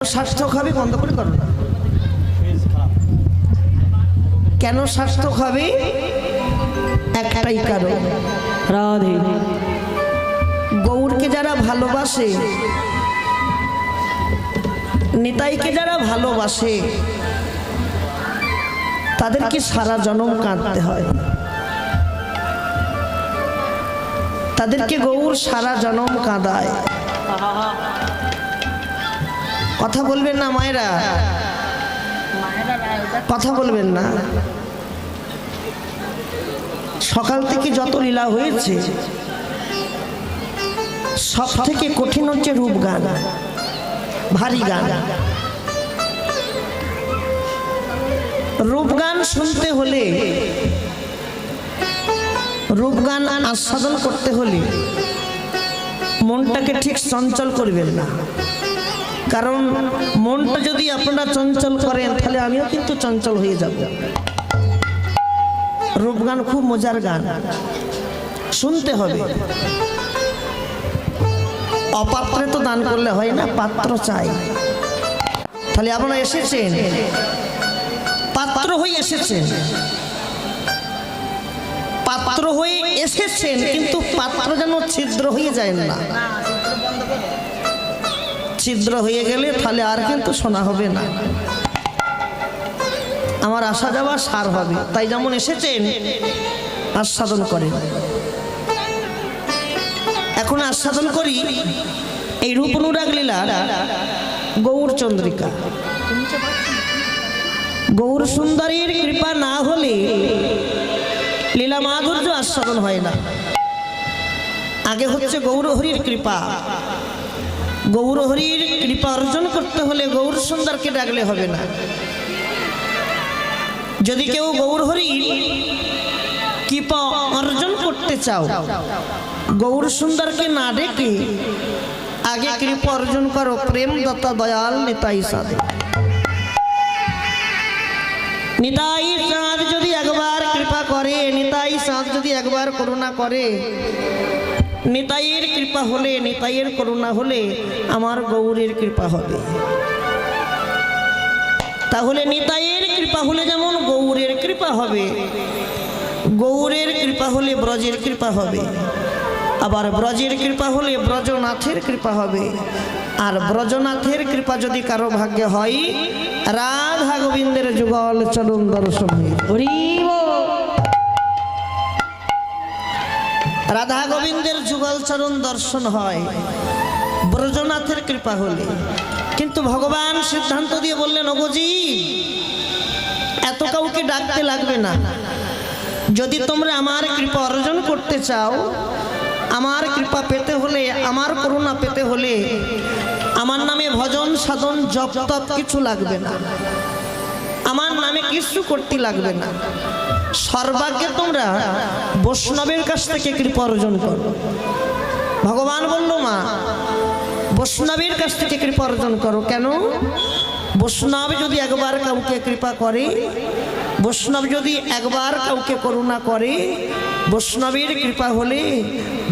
সার্থক হবে বন্ধ করে করো না। কেন সার্থক হবে? একটাই কারণ, রাধে গৌরকে যারা ভালোবাসে, নিতাইকে যারা ভালোবাসে, তাদেরকে সারা জনম কাঁদতে হয়। তাদেরকে গৌর সারা জনম কাঁদায়। কথা বলবেন না মায়েরা, কথা বলবেন না। সকাল থেকে যত লীলা হয়েছে সব থেকে কঠিন হচ্ছে রূপ গান, ভারী গান। রূপ গান শুনতে হলে, রূপ গান আস্বাদন করতে হলে মনটাকে ঠিক চঞ্চল করবেন না। কারণ মনটা যদি আপনারা চঞ্চল করেন তাহলে আমিও কিন্তু চঞ্চল হয়ে যাব। রূপগান খুব মজার গান, শুনতে হবে। অপাত্রে তো দান করলে হয় না, পাত্র চাই। তাহলে আপনারা এসেছেন, পাত্র হয়ে এসেছেন, পাত্র হয়ে এসেছেন, কিন্তু পাত্র যেন ছিদ্র হয়ে যায় না। ছিদ্র হয়ে গেলে তাহলে আর কিন্তু শোনা হবে না, আমার আসা যাওয়া সার হবে। তাই যেমন এসেছেন আস্বাদন করেন। এখন আস্বাদন করি এই রূপ অনুরাগ লীলা গৌর চন্দ্রিকা। গৌর সুন্দরীর কৃপা না হলে লীলা মাধুর্য আস্বাদন হয় না। আগে হচ্ছে গৌর হরির কৃপা। গৌর হরির কৃপা অর্জন করতে হলে গৌর সুন্দরকে ডাকলে হবে না। যদি কেউ গৌর হরির কৃপা অর্জন করতে চাও, গৌর সুন্দরকে না ডেকে আগে কৃপা অর্জন করো প্রেম দত্তা দয়াল নিতাই সাধে। নিতাই চাঁদ যদি একবার কৃপা করে, নিতাই চাঁদ যদি একবার করুণা করে, নিতাইয়ের কৃপা হলে, নিতাইয়ের করুণা হলে আমার গৌরের কৃপা হবে। তাহলে নিতাইয়ের কৃপা হলে যেমন গৌরের কৃপা হবে, গৌরের কৃপা হলে ব্রজের কৃপা হবে, আবার ব্রজের কৃপা হলে ব্রজনাথের কৃপা হবে। আর ব্রজনাথের কৃপা যদি কারো ভাগ্যে হয়, রাধা গোবিন্দের যুগল চরণ দর্শন হয়। রাধা গোবিন্দের যুগল চরণ দর্শন হয় ব্রজনাথের কৃপা হলে। কিন্তু ভগবান সিদ্ধান্ত দিয়ে বললেন, ওগোজি এত কাউকে ডাকতে লাগবে না। যদি তোমরা আমার কৃপা অর্জন করতে চাও, আমার কৃপা পেতে হলে, আমার করুণা পেতে হলে আমার নামে ভজন সাধন জপ তপ কিছু লাগবে না, আমার নামে কিছু করতে লাগবে না। সর্বাগ্যে তোমরা বৈষ্ণবের কাছ থেকে কৃপা অর্জন করো। ভগবান বলল, মা বৈষ্ণবের কাছ থেকে কৃপা অর্জন করো। কেন? বৈষ্ণব যদি একবার কাউকে কৃপা করে, বৈষ্ণব যদি একবার কাউকে করুণা করে, বৈষ্ণবের কৃপা হলে,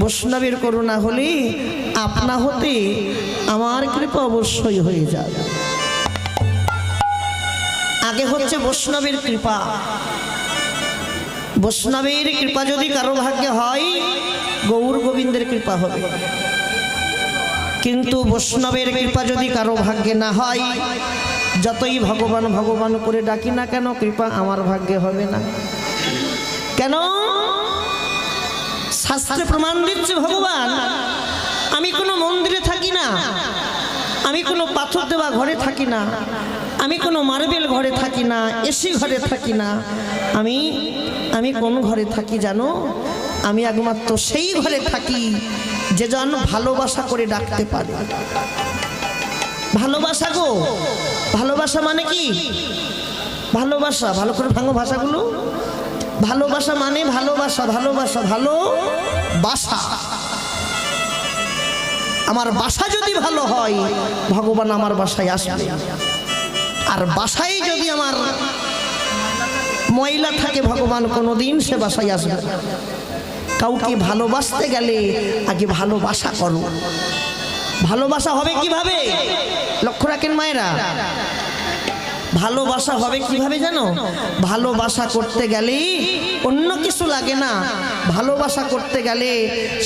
বৈষ্ণবের করুণা হলে আপনা হতে আমার কৃপা অবশ্যই হয়ে যাবে। আগে হচ্ছে বৈষ্ণবের কৃপা। বৈষ্ণবের কৃপা যদি কারো ভাগ্যে হয়, গৌর গোবিন্দের কৃপা হবে। কিন্তু বৈষ্ণবের কৃপা যদি কারো ভাগ্যে না হয়, যতই ভগবান ভগবান করে ডাকি না কেন, কৃপা আমার ভাগ্যে হবে না। কেন? শাস্ত্রে প্রমাণ দিচ্ছে ভগবান, আমি কোনো মন্দিরে থাকি না, আমি কোনো পাথর দেওয়া ঘরে থাকি না, আমি কোনো মার্বেল ঘরে থাকি না, এসি ঘরে থাকি না। আমি কোন ঘরে থাকি জানো? আমি একমাত্র সেই ঘরে থাকি যে জন ভালোবাসা করে ডাকতে পারে। ভালোবাসা গো, ভালোবাসা মানে কি? ভালোবাসা, ভালো করে ভাঙো ভাষাগুলো। ভালোবাসা মানে ভালোবাসা, ভালোবাসা, ভালোবাসা। আমার বাসা যদি ভালো হয়, ভগবান আমার বাসায় আসবে। আর বাসায় যদি আমার ময়লা থাকে, ভগবান কোনোদিন সে বাসায় আসবে। কাউকে ভালোবাসতে গেলে আগে ভালোবাসা করো। ভালোবাসা হবে কিভাবে? লক্ষ্য রাখেন মায়েরা, ভালোবাসা হবে কিভাবে জানো? ভালোবাসা করতে গেলে অন্য কিছু লাগে না। ভালোবাসা করতে গেলে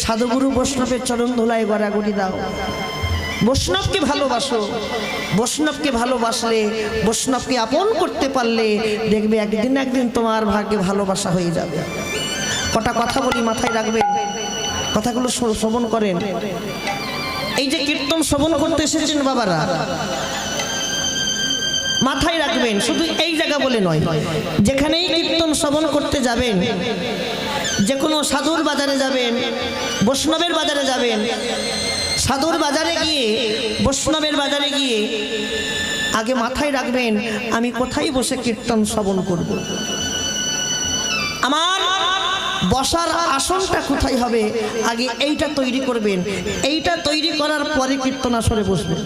সাধুগুরু বৈষ্ণবের চরণ ধুলায় গড়াগড়ি দাও। বৈষ্ণবকে ভালোবাসো। বৈষ্ণবকে ভালোবাসলে, বৈষ্ণবকে আপন করতে পারলে দেখবে একদিন একদিন তোমার ভাগ্যে ভালোবাসা হয়ে যাবে। কটা কথা বলি, মাথায় রাখবেন, কথাগুলো শ্রবণ করেন। এই যে কীর্তন শ্রবণ করতে এসেছেন বাবারা, মাথায় রাখবেন, শুধু এই জায়গা বলে নয়, যেখানেই কীর্তন শ্রবণ করতে যাবেন, যে কোনো সাধুর বাজারে যাবেন, বৈষ্ণবের বাজারে যাবেন, সাধুর বাজারে গিয়ে, বৈষ্ণবের বাজারে গিয়ে আগে মাথায় রাখবেন আমি কোথায় বসে কীর্তন শ্রবণ করব, আমার বসার আসনটা কোথায় হবে, আগে এইটা তৈরি করবেন। এইটা তৈরি করার পরে কীর্তন আসরে বসবেন।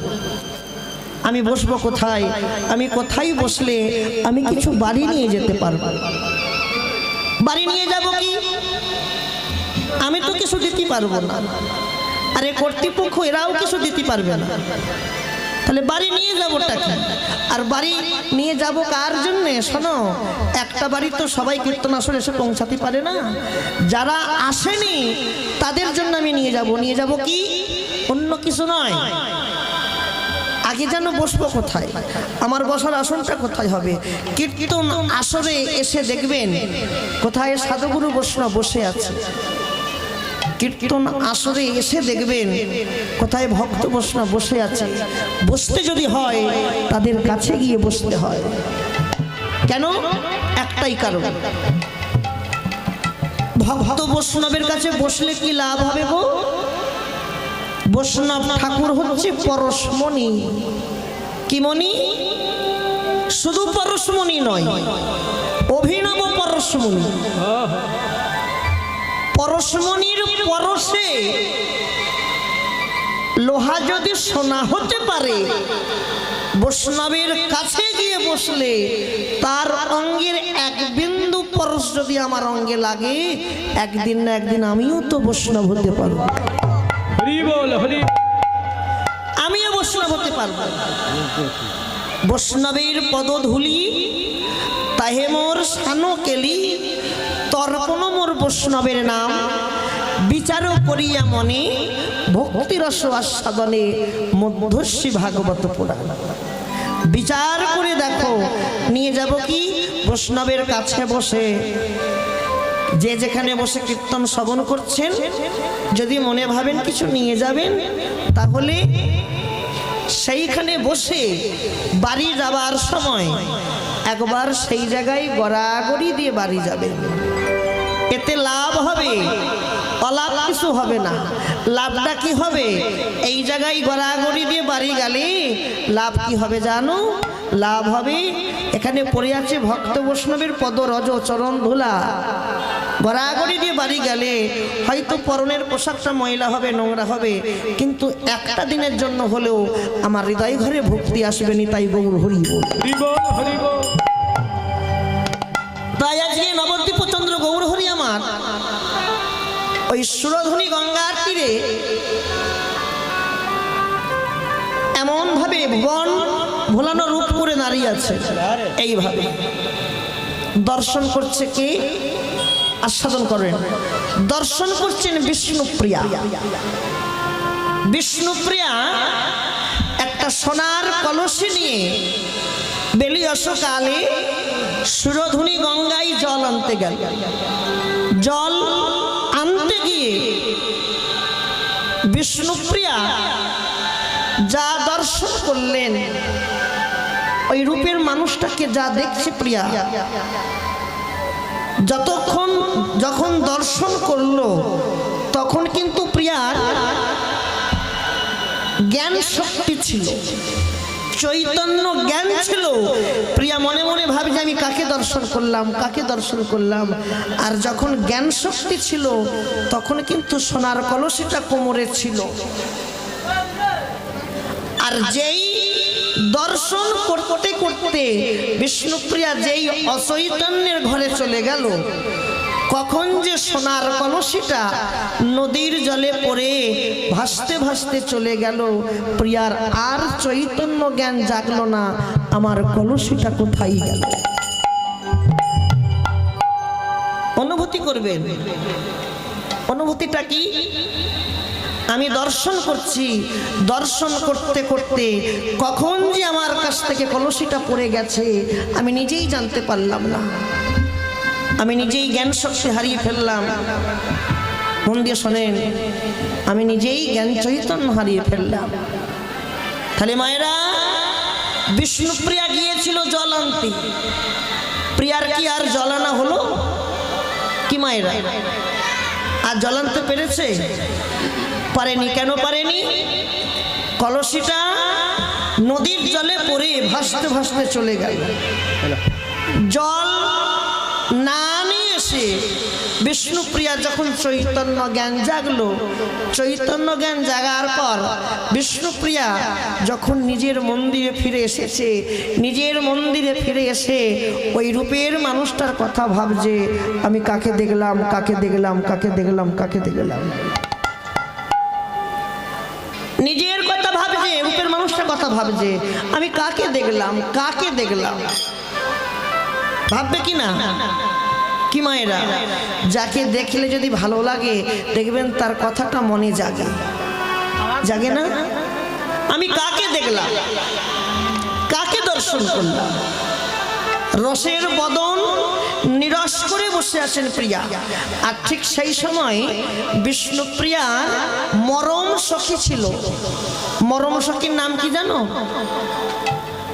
আমি বসবো কোথায়, আমি কোথায় বসলে আমি কিছু বাড়ি নিয়ে যেতে পারবো। বাড়ি নিয়ে যাব কি, আমি তো কিছু দিতে পারবো না, আরে কর্তৃপক্ষ এরাও কিছু দিতে পারবে না, তাহলে বাড়ি নিয়ে যাবোটা কি? আর বাড়ি নিয়ে যাব কার জন্যে? শোনো, একটা বাড়ি তো সবাই কীর্তন আসরে এসে পৌঁছাতে পারে না। যারা আসেনি তাদের জন্য আমি নিয়ে যাব। নিয়ে যাব কি, অন্য কিছু নয়, আগে যেন বসবো কোথায়, আমার বসার আসনটা কোথায় হবে। কীর্তন আসরে এসে দেখবেন কোথায় সাধুগুরু বৈষ্ণব বসে আছে। কীর্তন আসরে এসে দেখবেন কোথায় ভক্ত বৈষ্ণব বসে আছে। বসতে যদি হয় তাদের কাছে গিয়ে বসতে হয়। কেন? একটাই কারণ, ভক্ত বৈষ্ণবের কাছে বসলে কি লাভ হবে গো? বৈষ্ণব ঠাকুর হচ্ছে পরশমণি। কি মণি? শুধু পরশমণি নয়, অভিনব পরশমণি। পরশমণির পরশে লোহা যদি সোনা হতে পারে, বৈষ্ণবের কাছে গিয়ে বসলে তার অঙ্গের এক বিন্দু পরশ যদি আমার অঙ্গে লাগে, একদিন না একদিন আমিও তো বৈষ্ণব হতে পারবো। আমিও বৈষ্ণব হতে পারবো। বৈষ্ণবের পদধূলি তাহে মোর সানো কেলি, তর্পণ মোর বৈষ্ণবের নাম, বিচার করিয়া মনে ভক্তিরস আস্বাদনে মধ্যস্বী ভাগবত পুরাণ। বিচার করে দেখো, নিয়ে যাব কি, বৈষ্ণবের কাছে বসে, যে যেখানে বসে কীর্তন শ্রবণ করছেন, যদি মনে ভাবেন কিছু নিয়ে যাবেন, তাহলে সেইখানে বসে বাড়ি যাবার সময় একবার সেই জায়গায় গড়াগড়ি দিয়ে বাড়ি যাবেন। এতে লাভ হবে, অলাভ কিছু হবে না। লাভটা কি হবে? এই জায়গায় গড়াগড়ি দিয়ে বাড়ি গেলে লাভ কি হবে জানো? লাভ হবে এখানে পড়ে আছে ভক্ত বৈষ্ণবের পদ রজ চরণ ধুলা। গড়াগড়ি দিয়ে বাড়ি গেলে হয়তো পরনের পোশাকটা ময়লা হবে, নোংরা হবে, কিন্তু একটা দিনের জন্য হলেও আমার হৃদয় ঘরে ভক্তি আসবে। নিতাই গৌর হরি বল। তাই আজকে নবদ্বীপ চন্দ্র গৌর হরি আমার ওই সুরধনী গঙ্গার তীরে এমন ভাবে ভুবন ভোলানো রূপ করে দাঁড়িয়ে আছে। এইভাবে দর্শন করছে কে? আস্বাদন করেন। দর্শন করছেন বিষ্ণুপ্রিয়া। বিষ্ণুপ্রিয়া একটা সোনার কলসি নিয়ে বেলি অশোকালে সুরধনী গঙ্গায় জল আনতে গেল। জল আনতে গিয়ে বিষ্ণুপ্রিয়া যা দর্শন করলেন, ওই রূপের মানুষটাকে যা দেখছে প্রিয়া, যখন দর্শন করলো তখন কিন্তু প্রিয়ার জ্ঞান শক্তি ছিল, চৈতন্য জ্ঞান ছিল। প্রিয়া মনে মনে ভাবে যে আমি কাকে দর্শন করলাম, কাকে দর্শন করলাম। আর যখন জ্ঞান শক্তি ছিল তখন কিন্তু সোনার কলসিটা কোমরে ছিল। আর যেই দর্শন করতে করতে বিষ্ণুপ্রিয়া যেই অচৈতন্যের ঘরে চলে গেল, কখন যে সোনার কলসিটা নদীর জলে পড়ে ভাসতে ভাসতে চলে গেল, প্রিয়ার আর চৈতন্য জ্ঞান জাগলো না, আমার কলসিটা কোথায় গেল। অনুভূতি করবেন, অনুভূতিটা কি? আমি দর্শন করছি, দর্শন করতে করতে কখন যে আমার কাছ থেকে কলসিটা পড়ে গেছে আমি নিজেই জানতে পারলাম না। আমি নিজেই জ্ঞান শক্তি হারিয়ে ফেললাম। মন দিয়ে শোনেন, আমি নিজেই জ্ঞান চৈতন্য হারিয়ে ফেললাম। তাহলে মায়েরা, বিষ্ণুপ্রিয়া গিয়েছিল জল আনতে, প্রিয়ার কি আর জল আনা হলো কি মায়েরা? আর জল আনতে পেরেছে? পারেনি। কেন পারেনি? কলসিটা নদীর জলে পড়ে ভাসতে ভাসতে চলে গেল। জল না নিয়ে এসে বিষ্ণুপ্রিয়া যখন চৈতন্য জ্ঞান জাগলো, চৈতন্য জ্ঞান জাগার পর বিষ্ণুপ্রিয়া যখন নিজের মন্দিরে ফিরে এসেছে, নিজের মন্দিরে ফিরে এসে ওই রূপের মানুষটার কথা ভাবছে, আমি কাকে দেখলাম, কাকে দেখলাম, কাকে দেখলাম, কাকে দেখলাম। নিজের কথা ভাবছে, রূপের মানুষটার কথা ভাবছে, আমি কাকে দেখলাম, কাকে দেখলাম। ভাববে কি না? কি মায়েরা, যাকে দেখলে যদি ভালো লাগে দেখবেন তার কথাটা মনে জাগে, জাগে না? আমি কাকে দেখলাম, কাকে দর্শন করলাম। রসের বদন নিরস করে বসে আছেন প্রিয়া। আর ঠিক সেই সময় বিষ্ণুপ্রিয়া মরম সখী ছিল। মরম সখীর নাম কি জানো?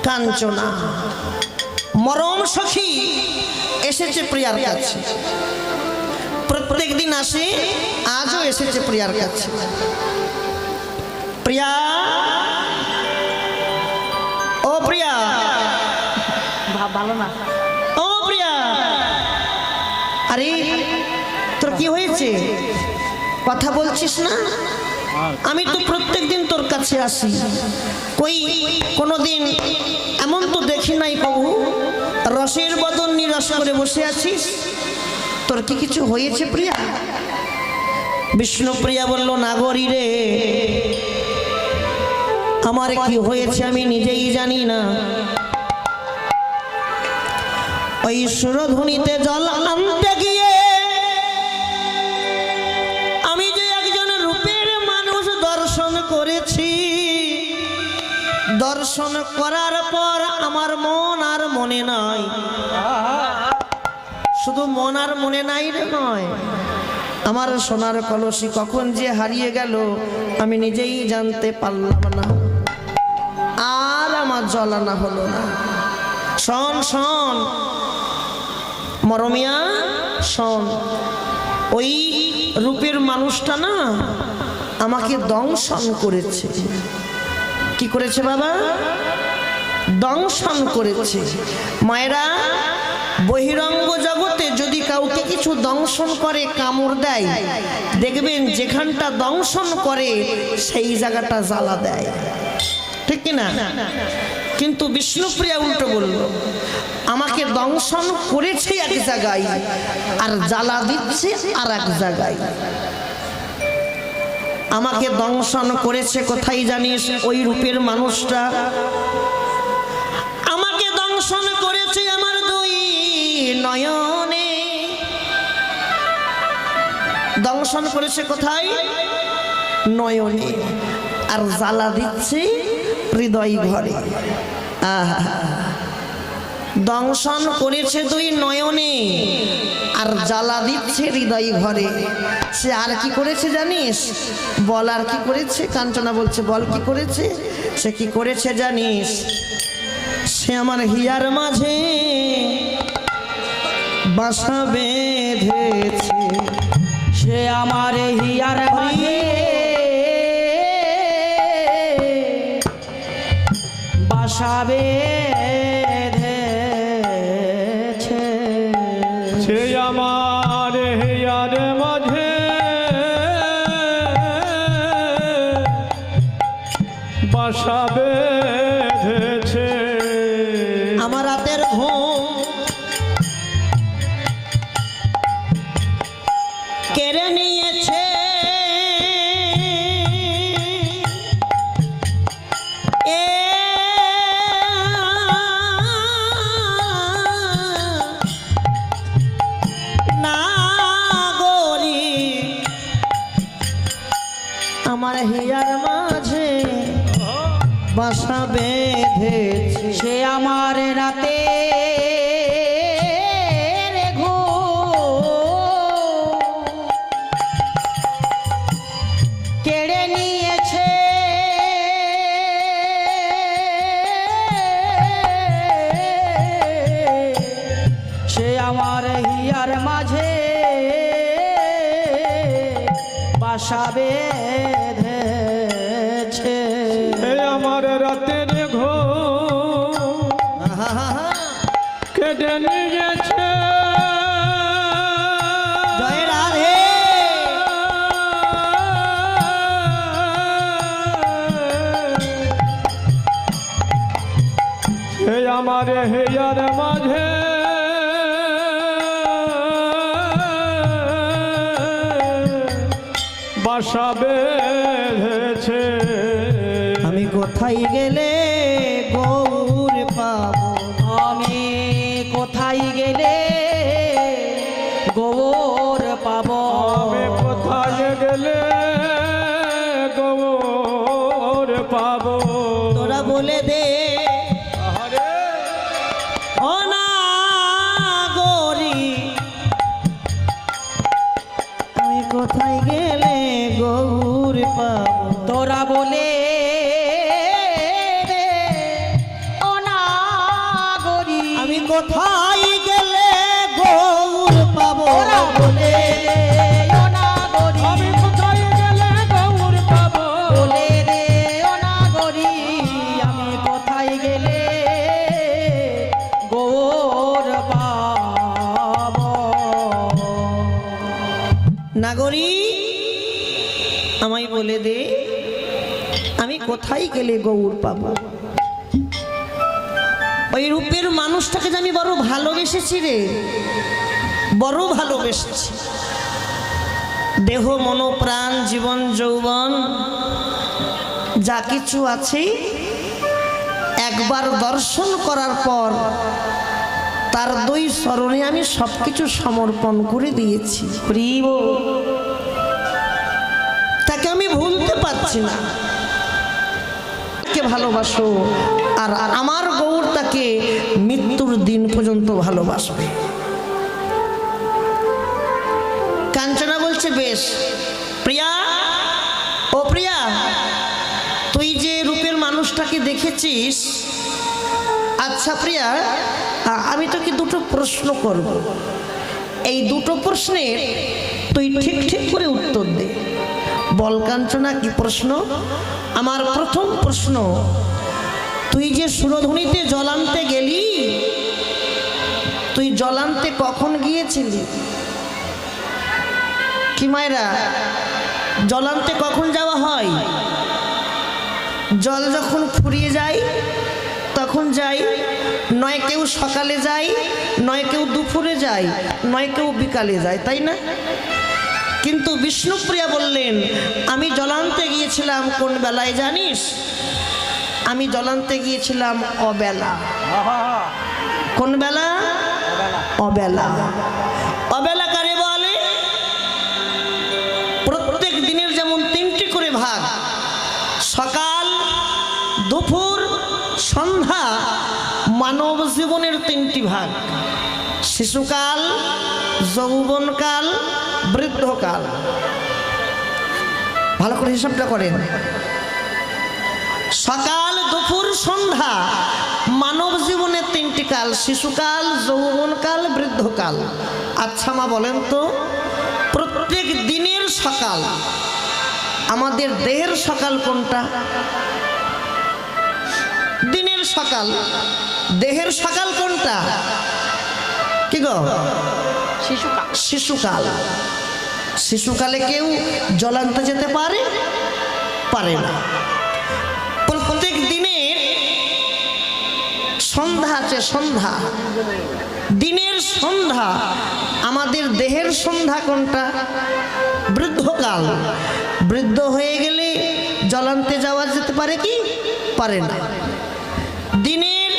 কাঞ্চনা। মরম সখী এসেছে প্রিয়ার কাছে, প্রত্যেক দিন আসে, আজও এসেছে প্রিয়ার কাছে। প্রিয়া, ও প্রিয়া, ভালো না, ও প্রিয়া, আরে তোর কি হয়েছে? কথা বলছিস না? আমি তো প্রত্যেক দিন তোর কাছে আসি, কই কোনোদিন এমন তো দেখি নাই প্রভু, রসের বদন নিরস করে বসে আছিস, তোর কি কিছু হয়েছে প্রিয়া? বিষ্ণুপ্রিয়া বলল, নাগরী রে, আমার কি হয়েছে আমি নিজেই জানি না। ওই সুরধুনিতে জল আনতে গিয়ে আমি যে একজন রূপের মানুষ দর্শন করেছি, দর্শন করার পর আমার মন আর মনে নাই। শুধু মন আর মনে নাই রে নয়, আমার সোনার কলসি কখন যে হারিয়ে গেল আমি নিজেই জানতে পারলাম না, আর আমার জল আনা হলো না। শোন শোন মরমিয়া, শোন, ওই রূপের মানুষটা না আমাকে দংশন করেছে। কি করেছে বাবা? দংশন করেছে। মায়েরা, বহিরঙ্গ জগতে যদি কাউকে কিছু দংশন করে, কামড় দেয়, দেখবেন যেখানটা দংশন করে সেই জায়গাটা জ্বালা দেয়, ঠিক কিনা? কিন্তু বিষ্ণুপ্রিয়া উল্টো বলল, আমাকে দংশন করেছে এক জায়গায় আর জ্বালা দিচ্ছে আর এক জায়গায়। আমাকে দংশন করেছে কোথায় জানিস? ওই রূপের মানুষটা আমাকে দংশন করেছে আমার দুই নয়নে। দংশন করেছে কোথায়? নয়নে। আর জ্বালা দিচ্ছে হৃদয় ঘরে। দংশন করেছে দুই নয়নে আর জ্বালা দিচ্ছে হৃদয় ঘরে। সে আর কি করেছে জানিস? বল, আর কি করেছে? কাঞ্চনা বলছে, বল কি করেছে? সে কি করেছে জানিস? সে আমার হিয়ার মাঝে বাসা বেঁধেছে। সে আমার হিয়ার মাঝে বাসা বেঁধেছে। সে আমার হিয়ার মাঝে বাসা বেঁধেছে। আমার রাতের ঘুম সে আমার রাতে কেড়ে নিয়েছে সে আমার হিয়ার মাঝে বাসা বেঁধেছে। এ আমার রাতের ঘুম কেটে নিয়েছে। জয় রাধে। সে আমার হেয়ার মাঝে বাসা বেঁধেছে। আমি কোথায় গেলে গৌর পাবো, আমি কোথায় গেলে গোবর পাবো, আমি কোথায় গেলে গোবর পাবো। তোরা বলে দে আহারে, ও না গরি, আমি কোথায় গেলে গৌর পাবো। তোরা বলে দে, ও নাগরি, আমি কোথায় গেলে গৌর পাবো। তোরা বলে দে, ও নাগরি, আমি কোথায় গেলে গৌর পাবো। বলে দে, ও নাগরি, আমি কোথায় গেলে গোবর পাবো। নাগরী আমায় বলে দে, আমি কোথায় গেলে গৌর পাবো। ওই রূপের মানুষটাকে যে আমি বড় ভালোবেসেছি রে, বড় ভালোবেসেছি। দেহ মন প্রাণ জীবন যৌবন যা কিছু আছে একবার দর্শন করার পর তার দুই চরণে আমি সবকিছু সমর্পণ করে দিয়েছি। প্রিয় তাকে আমি ভুলতে পারছি না। কে ভালোবাসো, আর আমার গৌর তাকে মৃত্যুর দিন পর্যন্ত ভালোবাসবে। কাঞ্চনা বলছে, বেশ প্রিয়া, ও প্রিয়া, তুই যে রূপের মানুষটাকে দেখেছিস, আচ্ছা প্রিয়া, আমি তোকে দুটো প্রশ্ন করব। এই দুটো প্রশ্নের তুই ঠিক ঠিক করে উত্তর দে। বল কাঞ্চনা, কি প্রশ্ন? আমার প্রথম প্রশ্ন, তুই যে সুরধুনিতে জল আনতে গেলি, তুই জল আনতে কখন গিয়েছিলি? কি মায়েরা, জল আনতে কখন যাওয়া হয়? জল যখন ফুরিয়ে যায় তখন যাই, নয় কেউ সকালে যায়, নয় কেউ দুপুরে যায়, নয় কেউ বিকালে যায়, তাই না? কিন্তু বিষ্ণুপ্রিয়া বললেন, আমি জলান্তে গিয়েছিলাম কোন বেলায় জানিস? আমি জলান্তে গিয়েছিলাম অবেলা। কোন বেলা? অবেলা। অবেলা কারে বলে? প্রত্যেক দিনের যেমন তিনটি করে ভাগ, সকাল, দুপুর, সন্ধ্যা, মানব জীবনের তিনটি ভাগ। শিশুকাল, যৌবনকাল, বৃদ্ধকাল। ভালো করে হিসাবটা করেন। সকাল, দুপুর, সন্ধ্যা মানব জীবনের তিনটি কাল, শিশুকাল, যৌবনকাল, বৃদ্ধকাল। আচ্ছা মা বলেন তো, প্রত্যেক দিনের সকাল আমাদের দেহের সকাল কোনটা? দিনের সকাল। দেহের সকাল কোনটা? কি গো? শিশুকাল। শিশুকাল। শিশুকালে কেউ জলান্তে যেতে পারে? পারে না। প্রত্যেক দিনের সন্ধ্যা আছে, সন্ধ্যা, দিনের সন্ধ্যা। আমাদের দেহের সন্ধ্যা কোনটা? বৃদ্ধকাল। বৃদ্ধ হয়ে গেলে জলান্তে যাওয়া যেতে পারে কি? পারে না। দিনের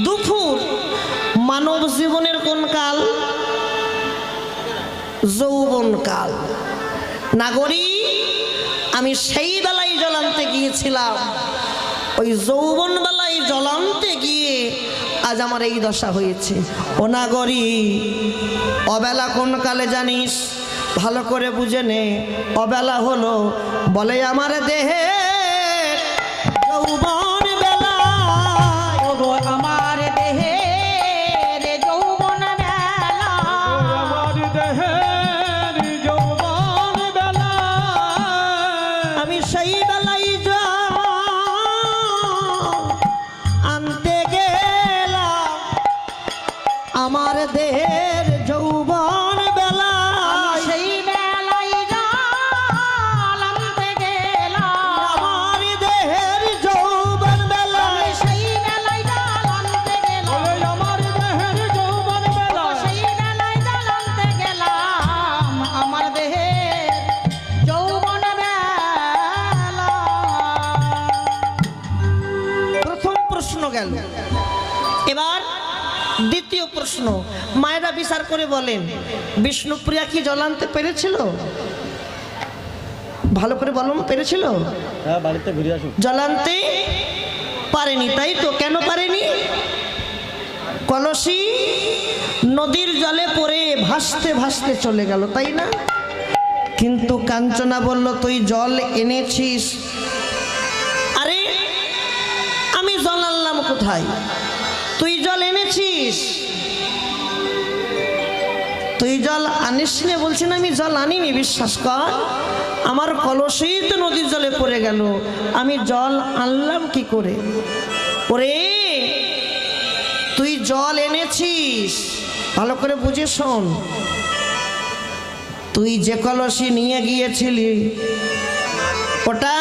দুপুর মানব জীবনের কোন কাল? যৌবনকাল। নাগরী, আমি সেই বেলায় জলান্তে গিয়েছিলাম। ওই যৌবন বেলায় জলান্তে গিয়ে আজ আমার এই দশা হয়েছে। ও নাগরী, অবেলা কোন কালে জানিস? ভালো করে বুঝে নে। অবেলা হলো বলে আমার দেহে যৌবন বেলা। ওগো আমার দেহে রে যৌবন বেলা, আমার দেহের যৌবন বেলা, আমি সেই বেলাই আনতে গেলাম আমার দেহের যৌবন বেলা। সেই বেলায় জল আনতে গেলাম, আমার দেহের যৌবন বেলা। সেই বেলায় জল আনতে গেলাম, ওরে আমার দেহের যৌবন বেলা, সেই বেলায় জল আনতে গেলাম আমার দেহের যৌবন বেলা। প্রথম প্রশ্ন গেল। এবার দ্বিতীয় প্রশ্ন। মায়েরা বিচার করে বলেন, বিষ্ণুপ্রিয়া কি জল আনতে পেরেছিল? ভালো করে বলুন, পেরেছিল? হ্যাঁ, বাড়িতে ঘুরে আসুন। জল আনতে পারেনি, তাই তো? কেন পারেনি? কলসি নদীর জলে পড়ে ভাসতে ভাসতে চলে গেল, তাই না? কিন্তু কাঞ্চনা বলল, তুই জল এনেছিস। আরে আমি জল আনলাম কোথায়? তুই জল এনেছিস? তুই জল আনিস নে? বলছেন আমি জল আনিনি, বিশ্বাস কর। আমার কলসি তো নদীর জলে পড়ে গেল, আমি জল আনলাম কি করে? ওরে, তুই জল এনেছিস, ভালো করে বুঝে শোন। তুই যে কলসি নিয়ে গিয়েছিলি ওটা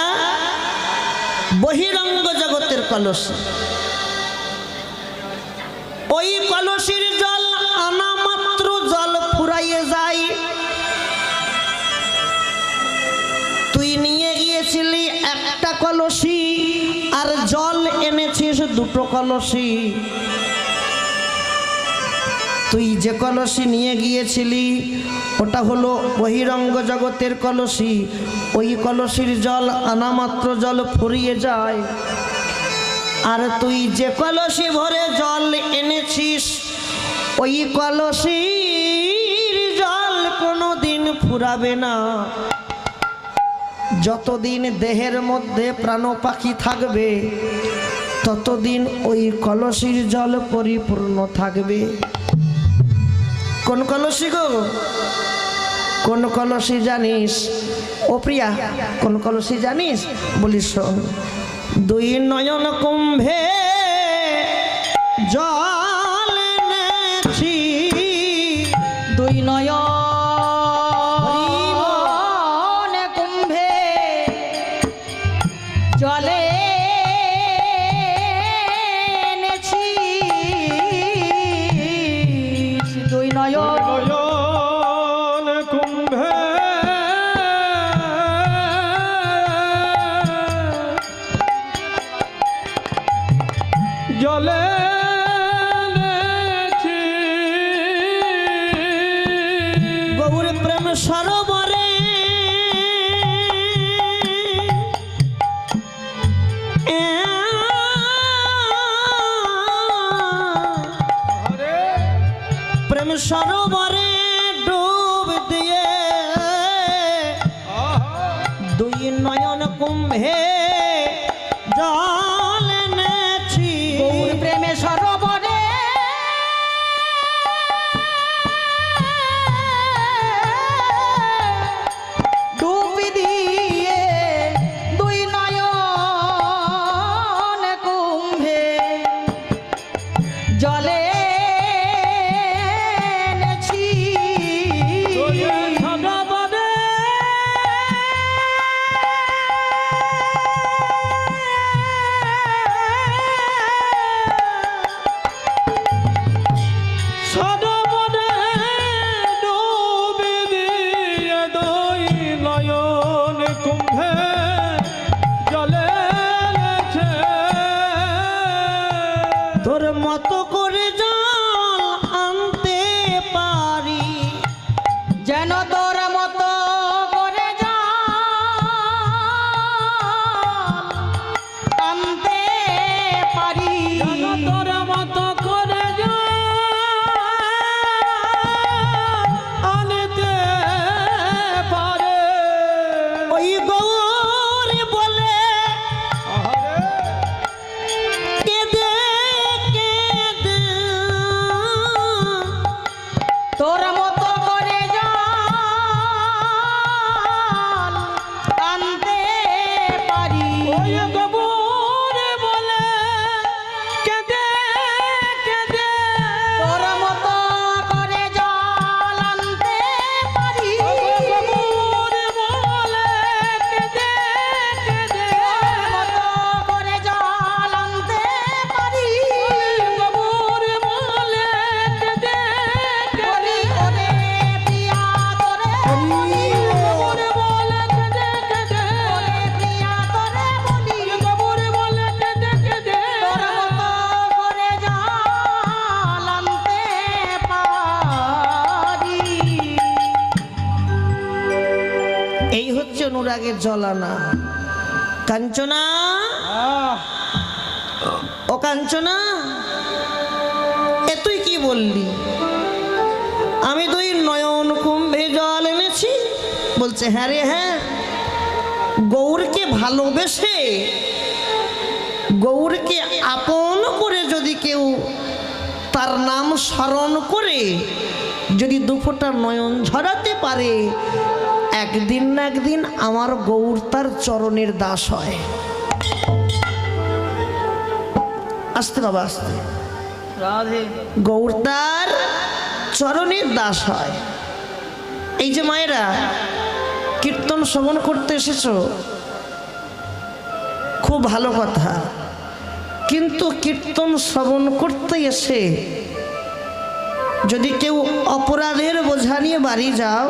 বহিরঙ্গ জগতের কলসি। ওই কলসির জল আনা মাত্র জল ফুরাইয়ে যায়। তুই নিয়ে গিয়েছিলি একটা কলসি আর জল এনেছিস দুটো কলসি। তুই যে কলসি নিয়ে গিয়েছিলি ওটা হলো বহিরঙ্গ জগতের কলসি। ওই কলসির জল আনা মাত্র জল ফুরিয়ে যায়। আর তুই যে কলসি ভরে জল এনেছিস ওই কলসির জল কোনোদিন ফুরাবে না। যতদিন দেহের মধ্যে প্রাণ পাখি থাকবে ততদিন ওই কলসির জল পরিপূর্ণ থাকবে। কোন কলসি গো? কোন কলসি জানিস? ও প্রিয়া, কোন কলসি জানিস? বলিস শোন। দুই নয়ন কুম্ভে জল এনেছি, দুই নয়ন কুম্ভে জলে এনেছি, দুই নয়ন নয়ন কুম্ভে জলে এনেছি, গৌর প্রেম সরোবরে প্রেম সরোবরে ডুব দিয়ে দুই নয়ন কুম্ভে জল এনেছি। গৌর প্রেমে সরোবরে ডুবি দিয়ে দুই নয়ন কুম্ভে জলে এনেছি, সরোবরে সরোবরে ডুবি দিয়ে দুই নয়ন কুম্ভে জলে এনেছে। তোর মতো করে জল আনতে পারি, যেন তোর মতো করে জল আনতে পারি, তোর মতো করে অনুরাগের জ্বলানা। কাঞ্চনা, ও কাঞ্চনা, এ তুই কি বললি? আমি দুই নয়ন কুম্ভে জল এনেছি। বলছে হ্যাঁ রে হ্যাঁ, গৌরকে ভালোবেসে, গৌরকে আপন করে যদি কেউ তার নাম স্মরণ করে যদি দুফোঁটা নয়ন ঝরাতে পারে, একদিন না একদিন আমার গৌর তার চরণের দাস হয়। আস্তে বাবা আস্তে। রাধে গৌর তার চরণের দাস হয়। এই যে মায়েরা কীর্তন শ্রবণ করতে এসেছো, খুব ভালো কথা, কিন্তু কীর্তন শ্রবণ করতে এসে যদি কেউ অপরাধের বোঝা নিয়ে বাড়ি যাও,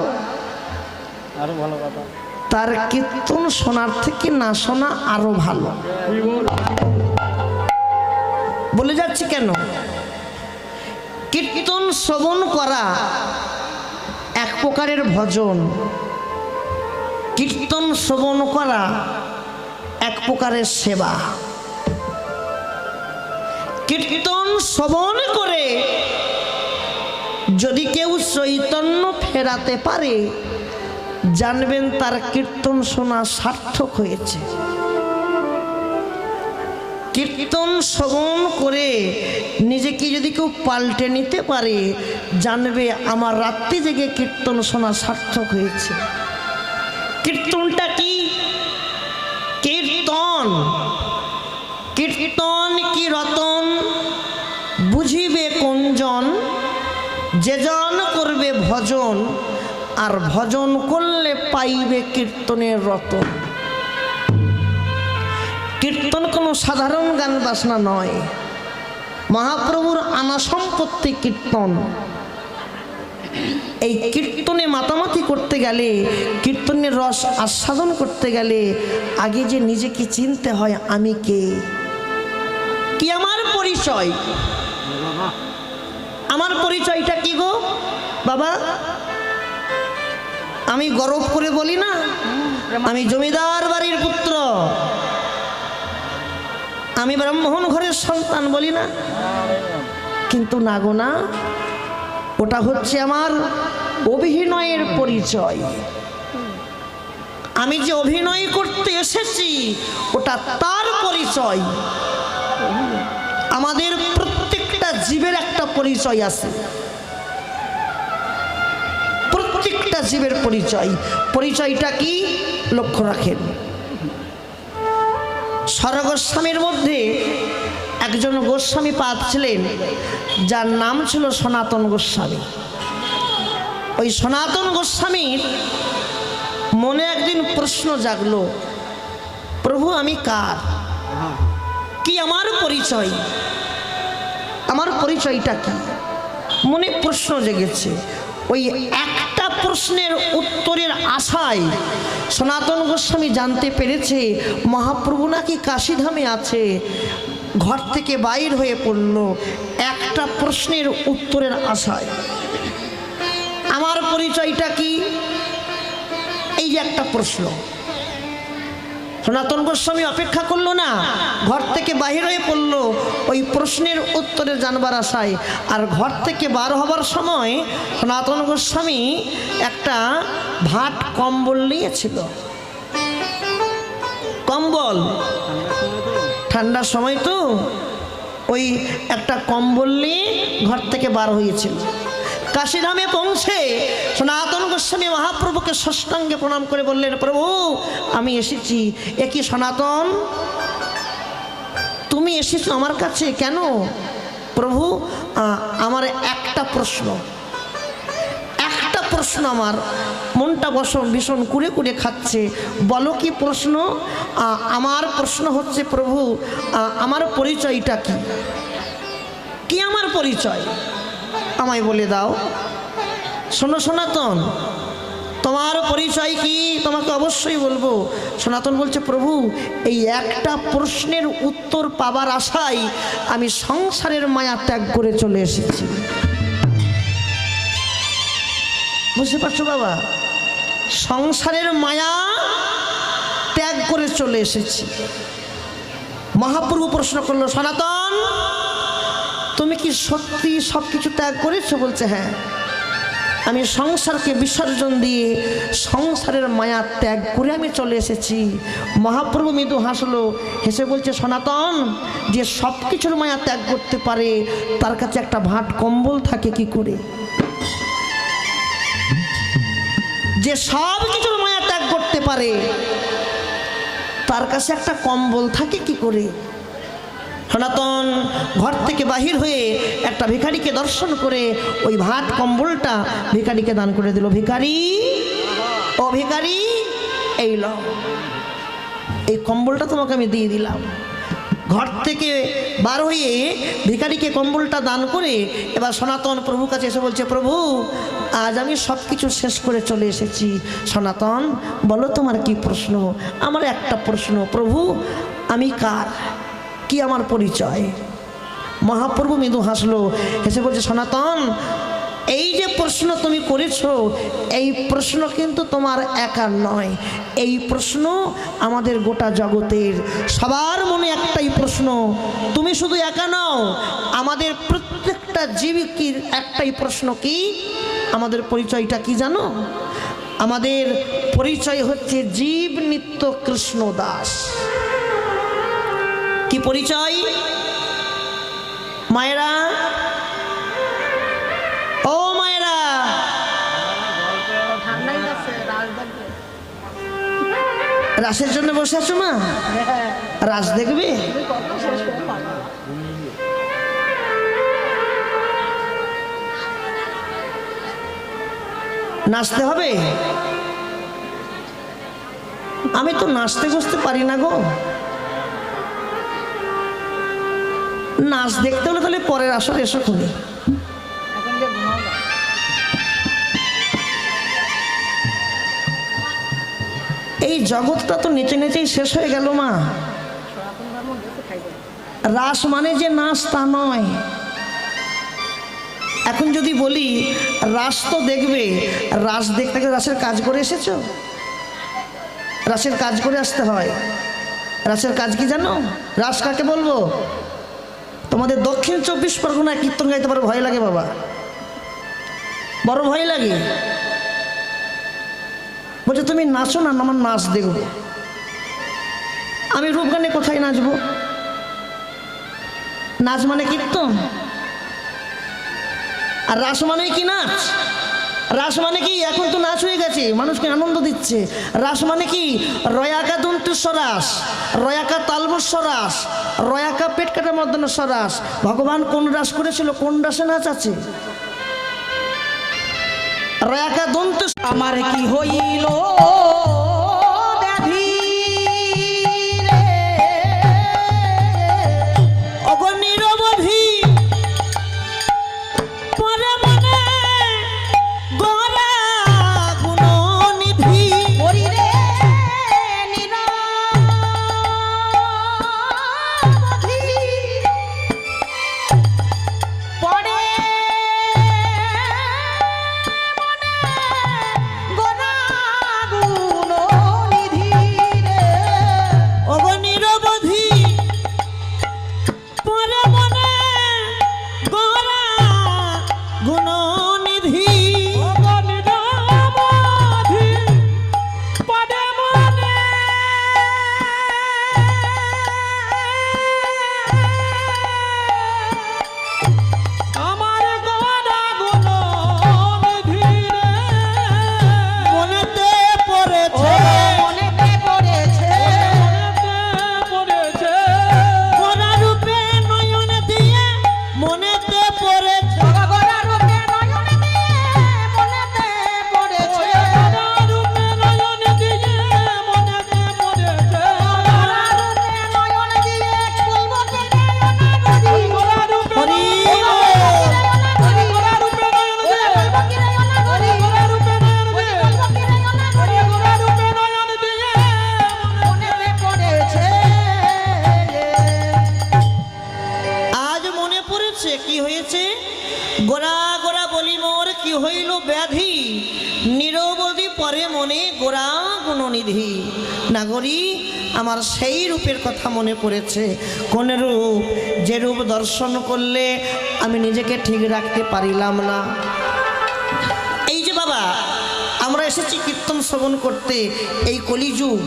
আরো ভালো কথা। তার কীর্তন শোনার থেকে না শোনা আরো ভালো। বলে যাচ্ছি কেন? কীর্তন শ্রবণ করা এক প্রকারের ভজন, কীর্তন শ্রবণ করা এক প্রকারের সেবা। কীর্তন শ্রবণ করে যদি কেউ চৈতন্য ফেরাতে পারে, জানবেন তার কীর্তন শোনা সার্থক হয়েছে। কীর্তন শ্রবণ করে নিজেকে যদি কেউ পাল্টে নিতে পারে, জানবে আমার রাত্রি জেগে কীর্তন শোনা সার্থক হয়েছে। কীর্তনটা কি? কীর্তন, কীর্তন কি রতন, বুঝিবে কোনজন, যেজন করবে ভজন, আর ভজন করলে পাইবে কীর্তনের রতন। কীর্তন কোনো সাধারণ গান বাজনা নয়, মহাপ্রভুর আনা সম্পত্তি কীর্তন। এই কীর্তনে মাতামাতি করতে গেলে, কীর্তনের রস আস্বাদন করতে গেলে আগে যে নিজেকে চিনতে হয়, আমি কে, কি আমার পরিচয়। আমার পরিচয়টা কি গো বাবা? আমি গর্ব করে বলি না আমি জমিদার বাড়ির পুত্র, আমি ব্রাহ্মণ ঘরের সন্তান বলি না, কিন্তু না গো না, ওটা হচ্ছে আমার অভিনয়ের পরিচয়। আমি যে অভিনয় করতে এসেছি ওটা তার পরিচয়। আমাদের প্রত্যেকটা জীবের একটা পরিচয় আছে, প্রত্যেকটা জীবের পরিচয়। পরিচয়টা কি লক্ষ্য রাখেন। স্বর্গোস্বামীর মধ্যে একজন গোস্বামী পাদ ছিলেন, যার নাম ছিল সনাতন গোস্বামী। ওই সনাতন গোস্বামীর মনে একদিন প্রশ্ন জাগলো, প্রভু আমি কার, কি আমার পরিচয়, আমার পরিচয়টা কি? মনে প্রশ্ন জেগেছে। ওই একটা প্রশ্নের উত্তরের আশায় সনাতন গোস্বামী জানতে পেরেছে মহাপ্রভু নাকি কাশীধামে আছে। ঘর থেকে বাইর হয়ে পড়ল একটা প্রশ্নের উত্তরের আশায়। আমার পরিচয়টা কি? এই যে একটা প্রশ্ন। সনাতন গোস্বামী অপেক্ষা করলো না, ঘর থেকে বাহির হয়ে পড়ল ওই প্রশ্নের উত্তরে জানবার আশায়। আর ঘর থেকে বার হবার সময় সনাতন গোস্বামী একটা ভাট কম্বল নিয়েছিল। কম্বল, ঠান্ডার সময় তো ওই একটা কম্বল নিয়ে ঘর থেকে বার হয়েছিল। কাশীধামে পৌঁছে সনাতন গোস্বামী মহাপ্রভুকে ষষ্ঠাঙ্গে প্রণাম করে বললেন, প্রভু আমি এসেছি। এ কি সনাতন, তুমি এসেছো আমার কাছে কেন? প্রভু আমার একটা প্রশ্ন, একটা প্রশ্ন, আমার মনটা ভীষণ কুড়ে কুড়ে খাচ্ছে। বলো কি প্রশ্ন? আমার প্রশ্ন হচ্ছে প্রভু আমার পরিচয়টা কি, কি আমার পরিচয় আমায় বলে দাও। শোনো সনাতন, তোমার পরিচয় কি তোমাকে অবশ্যই বলবো। সনাতন বলছে, প্রভু এই একটা প্রশ্নের উত্তর পাবার আশায় আমি সংসারের মায়া ত্যাগ করে চলে এসেছি। বুঝতে পারছো বাবা? সংসারের মায়া করে চলে এসেছি। মহাপ্রভু প্রশ্ন করলো, সনাতন তুমি কি সত্যি সব কিছু ত্যাগ করেছো? বলছে হ্যাঁ, আমি সংসারকে বিসর্জন দিয়ে সংসারের মায়া ত্যাগ করে আমি চলে এসেছি। মহাপ্রভু মৃদু হাসলো, হেসে বলছে, সনাতন যে সব কিছুর মায়া ত্যাগ করতে পারে তার কাছে একটা ভাট কম্বল থাকে কি করে? যে সব কিছুর মায়া ত্যাগ করতে পারে তার কাছে একটা কম্বল থাকে কি করে? সনাতন ঘর থেকে বাহির হয়ে একটা ভিখারিকে দর্শন করে ওই ভাত কম্বলটা ভিখারিকে দান করে দিল। ভিখারি, ও ভিখারি, এই লও, এই কম্বলটা তোমাকে আমি দিয়ে দিলাম। ঘর থেকে বার হয়ে ভিখারিকে কম্বলটা দান করে এবার সনাতন প্রভুর কাছে এসে বলছে, প্রভু আজ আমি সব কিছু শেষ করে চলে এসেছি। সনাতন বলো তোমার কি প্রশ্ন? আমার একটা প্রশ্ন, প্রভু আমি কার, কি আমার পরিচয়? মহাপ্রভু মৃদু হাসলো, হেসে বলছে, সনাতন এই যে প্রশ্ন তুমি করেছো এই প্রশ্ন কিন্তু তোমার একার নয়, এই প্রশ্ন আমাদের গোটা জগতের সবার মনে একটাই প্রশ্ন। তুমি শুধু একা নও, আমাদের প্রত্যেকটা জীবীর একটাই প্রশ্ন, কি আমাদের পরিচয়টা কি জানো? আমাদের পরিচয় হচ্ছে জীব নিত্য কৃষ্ণ দাস। কি পরিচয়? মায়েরা, ও মায়েরা, রাসের জন্য বসে আছো মা? রাস দেখবে? নাচতে হবে? আমি তো নাচতে বসতে পারি না গো। নাচ দেখতে হলে তাহলে পরের আসর এসো খুনি। এই জগৎটা তো নেচে নেচেই শেষ হয়ে গেল মা। রাস মানে যে নাচ তা নয়। এখন যদি বলি রাস তো দেখবে, রাস দেখতে গেলে রাসের কাজ করে এসেছো? রাসের কাজ করে আসতে হয়। রাসের কাজ কি জানো? রাস কাকে বলবো? তোমাদের দক্ষিণ 24 পরগনায় কীর্তন গাইতে পারো, ভয় লাগে বাবা, বড় ভয় লাগে। বলছে তুমি নাচো না, আমার নাচ দেখবো। আমি রূপগানে কোথায় নাচবো? নাচ মানে কীর্তন, আর রাস মানে কি নাচ? রাস মানে কি? এখন তো নাচ হয়ে গেছে, মানুষকে আনন্দ দিচ্ছে। রাস মানে কি? রয়াকা দন্তেশ্বর রাস, রয়াকা তালবস্বর রাস, রয়াকা পেট কাটা মর্দনেশ্বর রাস। ভগবান কোন রাস করেছিল? কোন রাসে নাচ আছে? রয়াকা দন্ত। আমার কি হইল ব্যাধি রে, অবনিরবধি পরে মনে গড়া গুণনিধি হরি রে নিরবধি পড়ে গোনা গুণনিধি রে, অবনিরবধি পরে মনে গড়া গুণনিধি মনেতে পড়েছে মনেতে পড়েছে গড়া রূপে নয়ন দিয়ে মনেতে পড়েছে ভগবান রূপে নয়ন দিয়ে মনেতে পড়েছে, ভগবান রূপে নয়ন দিয়ে বলবো কে হরি আজ মনে পড়েছে কি হয়েছে? গোড়া গোড়া বলি মোর কি হইল ব্যাধি, নিরবধি পরে মনে গোরা গুণনিধি। নাগরী, আমার সেই রূপের কথা মনে পড়েছে। কোন রূপ? যে রূপ দর্শন করলে আমি নিজেকে ঠিক রাখতে পারিলাম না। এই যে বাবা, আমরা এসেছি কীর্তন শ্রবণ করতে। এই কলিযুগ,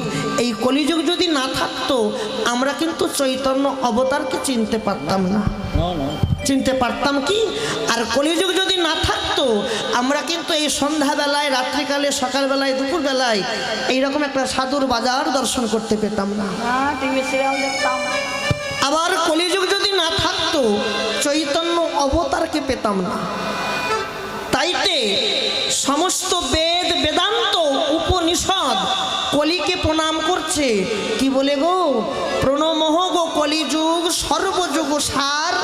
এই কলিযুগ যদি না থাকতো আমরা কিন্তু চৈতন্য অবতারকে চিনতে পারতাম না। চিনতে পারতাম কি? আর কলিযুগ যদি না থাকতো আমরা কিন্তু এই সন্ধ্যাবেলায়, রাত্রিকালে, সকালবেলায়, দুপুরবেলায় এইরকম একটা সাধুর বাজার দর্শন করতে পেতাম না। টিভি সিরিয়াল দেখতাম। আবার কলিযুগ যদি না থাকতো চৈতন্য অবতারকে পেতাম না। তাইতে সমস্ত বেদ, বেদান্ত, উপনিষদ কলিকে প্রণাম করছে। কি বলে গো? প্রণমঃ গো কলিযুগ সর্বযুগ সার,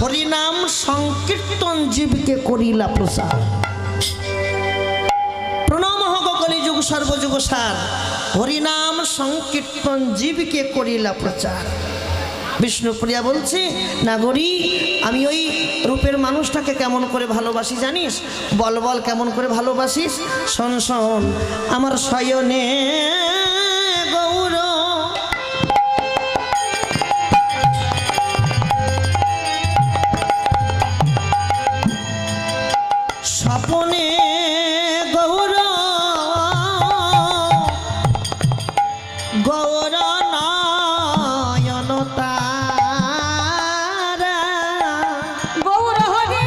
হরিনাম সংকীর্তন জীবকে করিলা প্রসার। প্রণমঃ গো কলিযুগ সর্বযুগ সার, হরিনাম সংকীর্তন জীবকে করিলা প্রচার। বিষ্ণুপ্রিয়া বলছে, নাগরী, আমি ওই রূপের মানুষটাকে কেমন করে ভালোবাসি জানিস? বল বল, কেমন করে ভালোবাসিস? শোন শোন, আমার শয়নে গৌর স্বপনে গৌর গৌর নয়ন তারা, গৌর হরি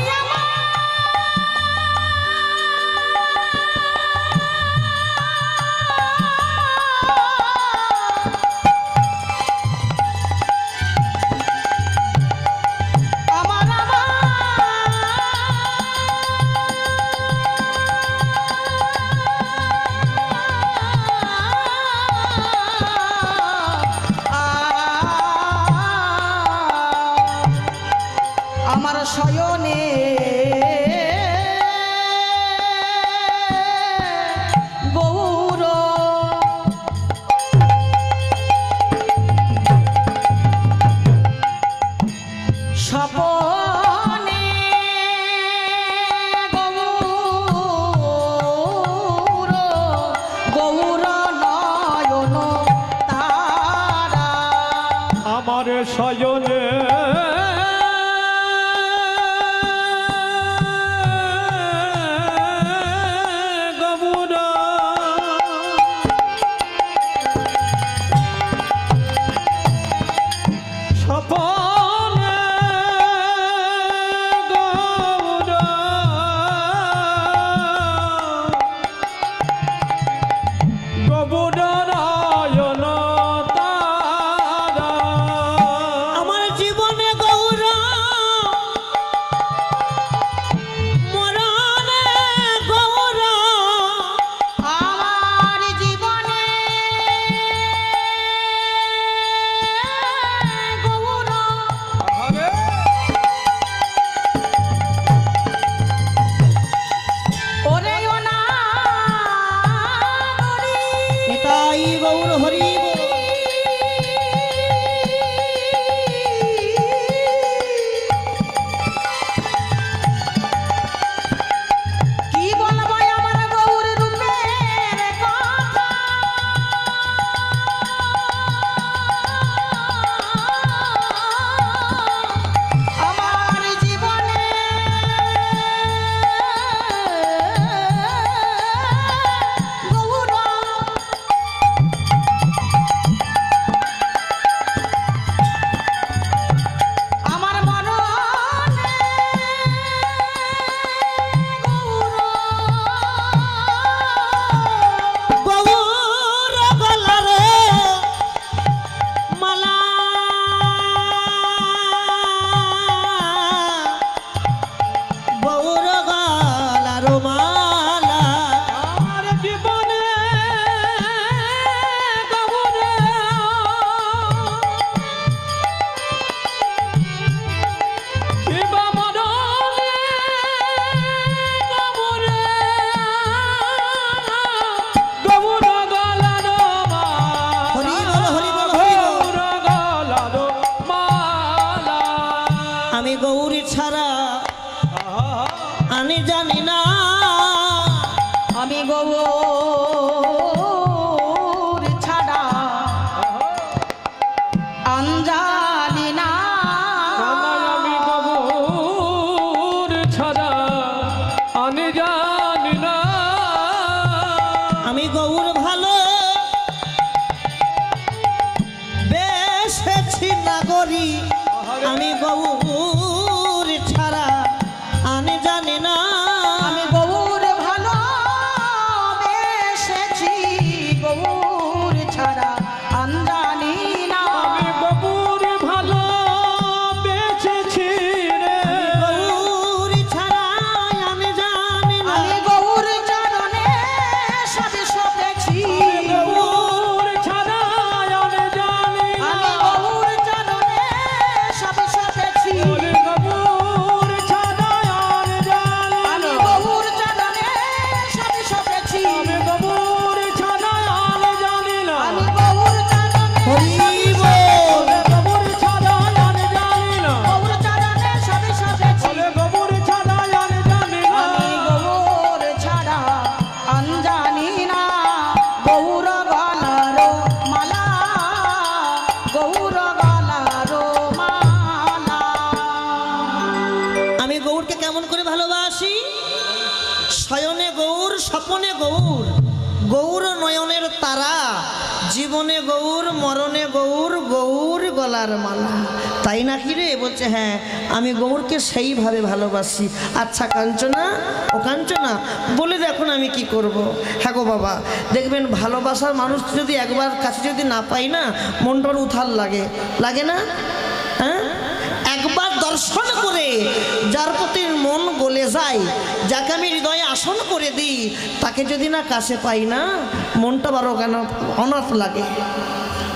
আমার আমার শয়নে গৌর স্বপনে গৌর গৌর নয়ন তারা, আমার শয়নে গৌরা, স্বপনে গৌরা, গৌরা নয়ন তারা। আমার জীবনে গৌর, মরণে গৌর, আমার জীবনে গৌর আহারে! ওরে ও নাগরী, নিতাই গৌর হরি বল। কি বলবো আমার গৌর রূপের কথা, আমার জীবনে গৌর, আমার মরণে গৌর, গৌর গলারে মালা, গৌর গলার মালা, আমার জীবনে গৌরে, শিবা মরণে গৌরে, গৌর গলার হরি মালা, বল, হরি বল, হরি বল। গৌর গলার মালা। আমি গৌরী ছাড়া আমি জানি না, আমি গৌর ছাড়া আঞ্জালি না। আমি গৌর ছাড়া আমি জানি না। আমি গৌর ভালো বেশেছি নাগরী, আমি গৌর ছাড়া আমি জানি না। আমি গৌর ভালো বেশেছি, গৌর ছাড়া আঞ্জালি না। আমি গৌর ভালো বেঁচেছি রে। গৌর ছাড়া আমি জানি না। আমি গৌর চরণে সবে সপেছি, গৌর ছাড়া আমি জানি না। আমি গৌর চরণে সবে সপেছি, গৌর ছাড়া আমি জানি আমি না। গৌর চরণে সবে সপেছি, আমি গৌর ছাড়া আমি জানি না। আমি গৌর চরণে হরি বল। গৌর ছাড়া আমি জানি না। গৌর চরণে সবে সপেছি, গৌর ছাড়া আমি জানি না। আমি গৌর ছাড়া আঞ্জানি না। গৌর গলারো মালা, গৌর গলারো মালা। আমি গৌরকে কেমন করে ভালোবাসি? শয়নে গৌর, স্বপনে গৌর, গৌর নয়নের তারা, জীবনে গৌর, মরণে গৌর, গৌর গলার মালা। তাই নাকি রে? বলছে হ্যাঁ, আমি গৌরকে সেইভাবে ভালোবাসি। আচ্ছা কাঞ্চনা, ও কাঞ্চনা, বলে দেখুন আমি কি করব। হ্যাঁ গো বাবা, দেখবেন ভালোবাসার মানুষ যদি একবার কাছে যদি না পাই না, মনটার উথাল লাগে, লাগে না? হ্যাঁ, একবার দর্শন করে যার প্রতি মন গলে যায়, যাকে আমি হৃদয়ে আসন করে দিই, তাকে যদি না কাছে পাই না, মনটা বড় কেন অনাথ লাগে,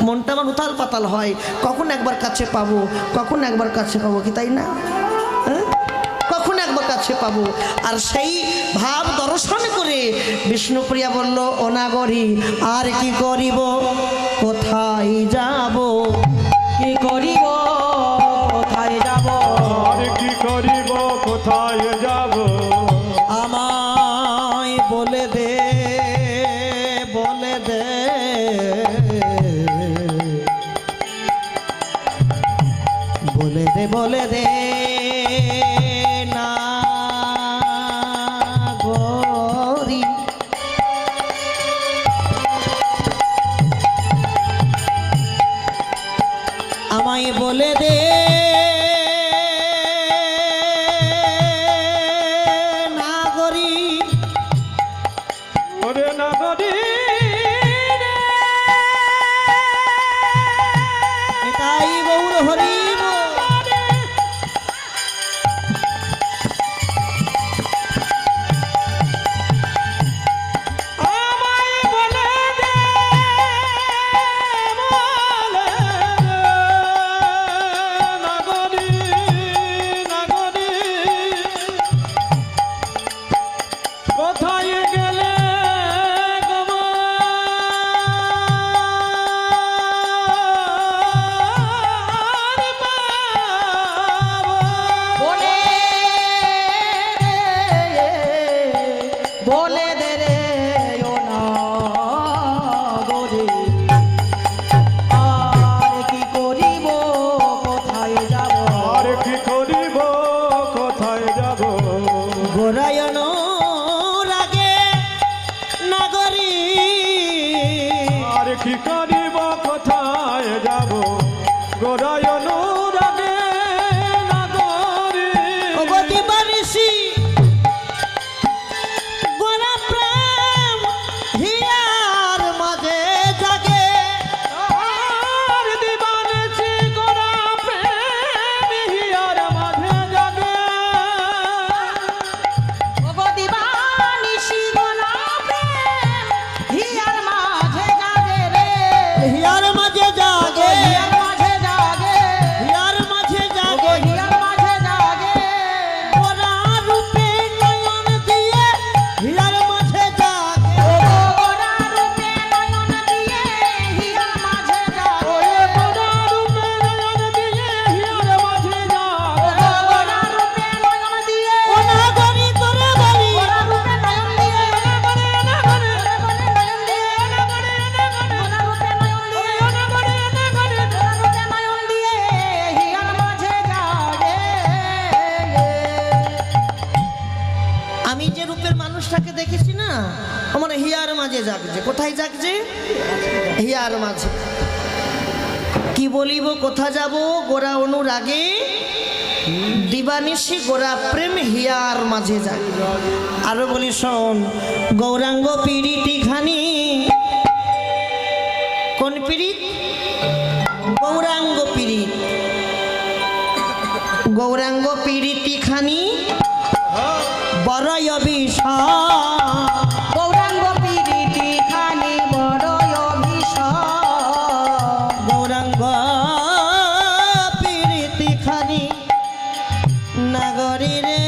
মনটা আমার উথাল পাতাল হয়। কখন একবার কাছে পাবো, কখন একবার কাছে পাবো, কি তাই না? হ্যাঁ, কখন একবার কাছে পাবো। আর সেই ভাব দর্শন করে বিষ্ণুপ্রিয়া বলল, ও নাগরী আর কি করিব, কোথায় যাব, কি করিব কোথায় যাব, আর কি করিব কোথায় যাব। আমায় বলে দে, বলে দে, বলে দে, বলে দে না গরি। আমায় বলে দে নাগরী, ওরে নাগরী রে। তাই গৌর হরি বল। আমায় বলে দে, বলে দে, নাগরী, নাগরী, কোথায় গেলে গো পাবো। বলে বলে দে রে ও নাগরী, আর কি করিব কোথায় যাব, আর কি করিব কোথায় যাব। গোরায়ন রাগে নাগরী, আর কি করিব কোথায় যাব। গোরায় অনুরাগে নাগরী। অগতি বারিসি গোরা প্রেম হিয়ার মাঝে জাগে, আর দিবানিছি গোরা প্রেম হিয়ার মাঝে জাগে। ওগো দিবানিশি গোলা প্রেম হিয়ার মাঝে জাগে রে, হিয়ার মাঝে জাগে, হিয়ার মাঝে জাগে, হিয়ার মাঝে ওগো জাগে, হিয়ার মাঝে জাগে। গোরা মানুষটাকে দেখেছি না, আমার হিয়ার মাঝে জাগছে। কোথায় জাগছে? হিয়ার মাঝে। কি বলিব, কোথা যাব, গোরা অনুরাগে দিবানিশি গোরা প্রেম হিয়ার মাঝে যায়। আরো বলি শোন, গৌরাঙ্গ পীড়িতি খানি। কোন পীড়িত? গৌরাঙ্গ পীড়িত। গৌরাঙ্গ পীড়িতি খানি বড়ই অভিশাপ। গৌরাঙ্গ পীড়িতি খানি বড়ই অভিশাপ। গৌরাঙ্গ পীড়িতি খানি নাগরী রে।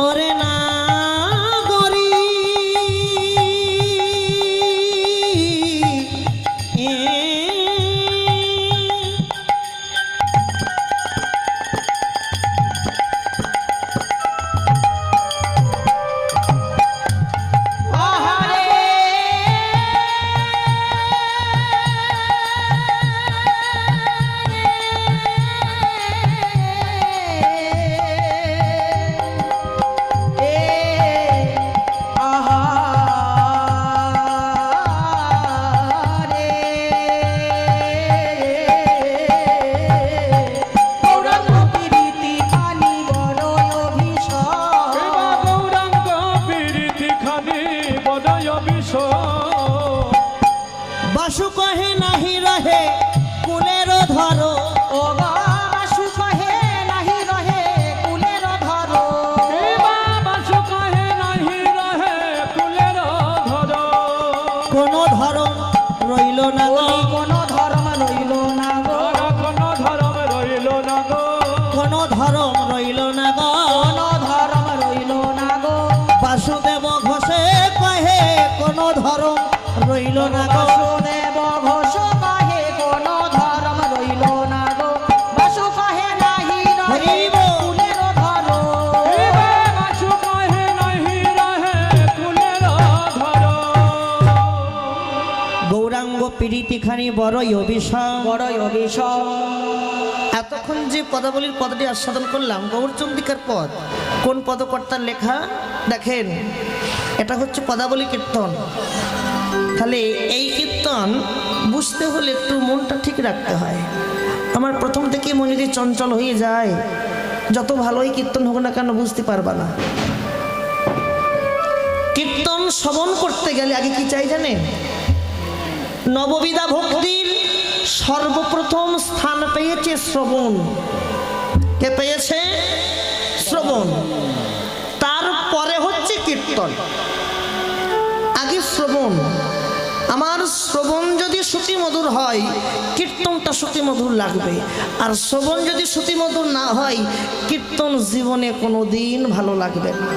ওরে নাগরী বাসু কহে নাহি রহে কুলের ধরো। ও গো বাসু কহে নাহি রহে কুলের ধরো। কোন ধরম রইল না গো, কোন ধর্ম রইল না গো। কোন ধরম রইল না গো। কোন ধর্ম রইল না গো। বাসুদেব ঘোষে কহে কোন ধরম রইল না গো। বাসুদেব ঘোষ কহে কোন ধর্ম রইল না গো। বাসু কহে নাহি রহে কুলের ধরো। গৌরাঙ্গ পীড়িতি খানি বড়ই অভিশাপ। বড়ই অভিশাপ। এতক্ষণ যে পদাবলীর পদটি আস্বাদন করলাম, গৌরচন্দ্রিকার পদ। কোন পদকর্তার লেখা দেখেন, এটা হচ্ছে পদাবলী কীর্তন। তাহলে এই কীর্তন বুঝতে হলে একটু মনটা ঠিক রাখতে হয়। আমার প্রথম থেকে মন যদি চঞ্চল হয়ে যায়, যত ভালোই কীর্তন হোক না কেন বুঝতে পারবা না। কীর্তন শ্রবণ করতে গেলে আগে কি চাই জানেন? নববিধা ভক্তির সর্বপ্রথম স্থান পেয়েছে শ্রবণ। কে পেয়েছে? শ্রবণ। তারপরে হচ্ছে কীর্তন। আগে শ্রবণ। আমার শ্রবণ যদি শ্রুতিমধুর হয়, কীর্তনটা শ্রুতিমধুর লাগবে। আর শ্রবণ যদি শ্রুতিমধুর না হয়, কীর্তন জীবনে কোনো দিন ভালো লাগবে না।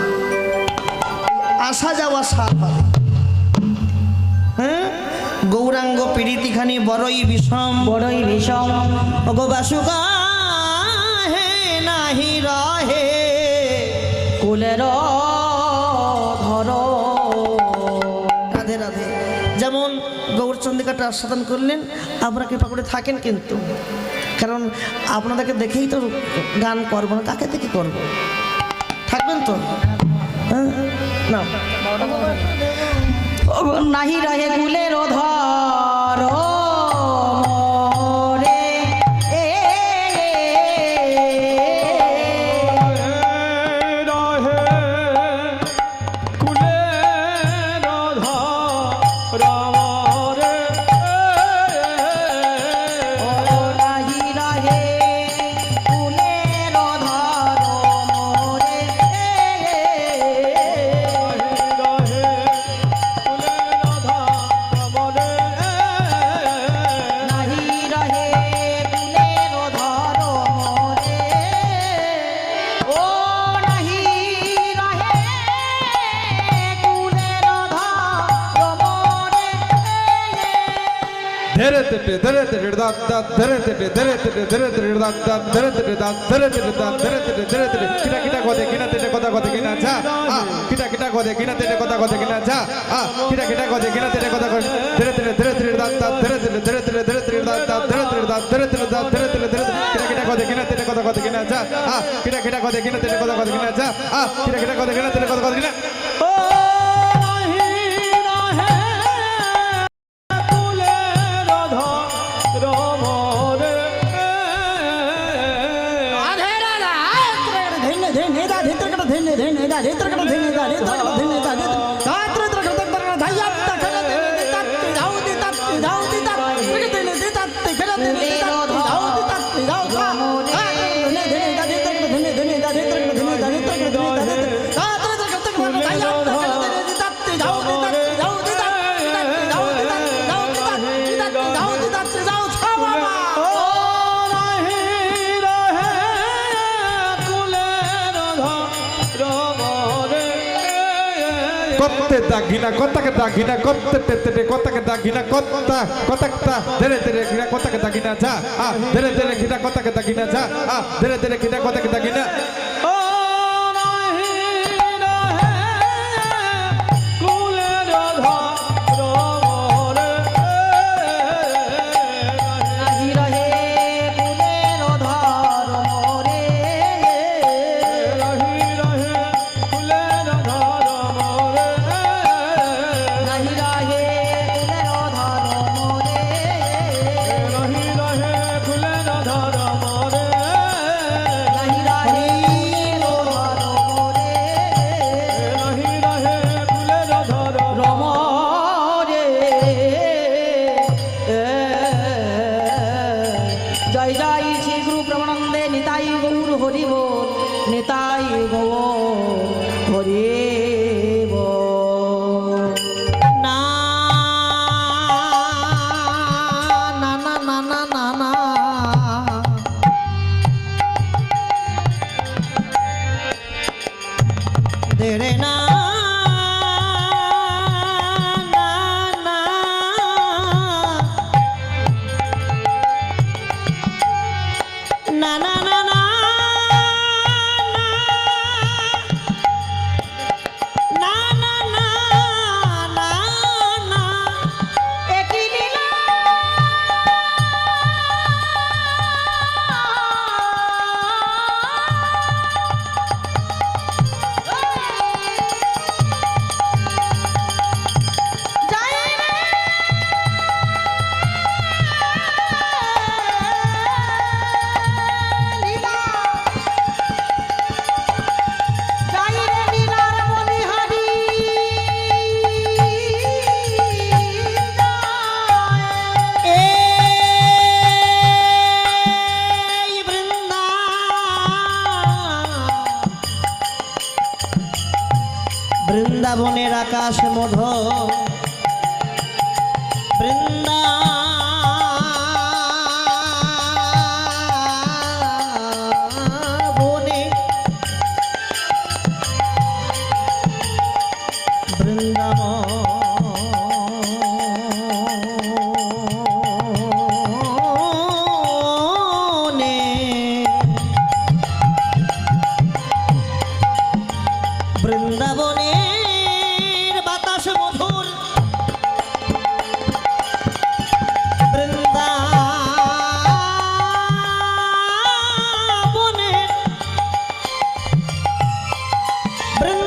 আসা যাওয়া সার হবে। হ্যাঁ, গৌরাঙ্গ পীড়িতিখানি বড়ই বিষম। বড়ই বিষম। ওগো বাসুকা হে নাহি রহে কুলের ধরো। রাধে রাধে। যেমন গৌরচন্দ্রিকাটা আস্বাদন করলেন, আপনারা কৃপা করে থাকেন কিন্তু, কারণ আপনাদেরকে দেখেই তো গান করবো না, কাকে দেখে করবো? থাকবেন তো? হ্যাঁ না, নাহি রহে কুলের ধরো মোরে। নাহি রহে কুলের ধরো মোরে। ধরে তেটে ধরে তেটে দাঁত দাঁত ধরে তেটে ধরে তেটে ধরে তেটে দাঁত দাঁত ধরে তেটে দাঁত ধরে তেটে দাঁত ধরে তেটে ধরে তেটে কিটা কিটা গদে কিনা তেটে কথা গদে কিনা যা কিটা কিটা গদে কিনা তেটে কথা গদে কিনা যা কিটা কিটা গদে কিনা তেটে কথা গদে ধরে তেটে দাঁত দাঁত ধরে তেটে ধরে তেটে দাঁত দাঁত ধরে তেটে দাঁত ধরে তেটে দাঁত ধরে তেটে কিটা কিটা গদে কিনা তেটে কথা গদে কিনা যা কিটা কিটা গদে কিনা তেটে কথা গদে কিনা যা কিটা কিটা গদে কিনা তেটে কথা গদে কিনা kotte dagina kotta ke dagina kotte tete kotta ke dagina kotta kotta ta dere dere gina kotta ke dagina ja dere dere gina kotta ke dagina ja dere dere gina kotta ke dagina জয় জয় শ্রী গুরু প্রমানন্দে নিতাই গৌর হরি বল নিতাই গৌর হরি বল না না না না না না না দেরে না বৃন্দাবনের আকাশ মধুর বৃন্দাবনে বৃন্দাবনের বাতাস মধুর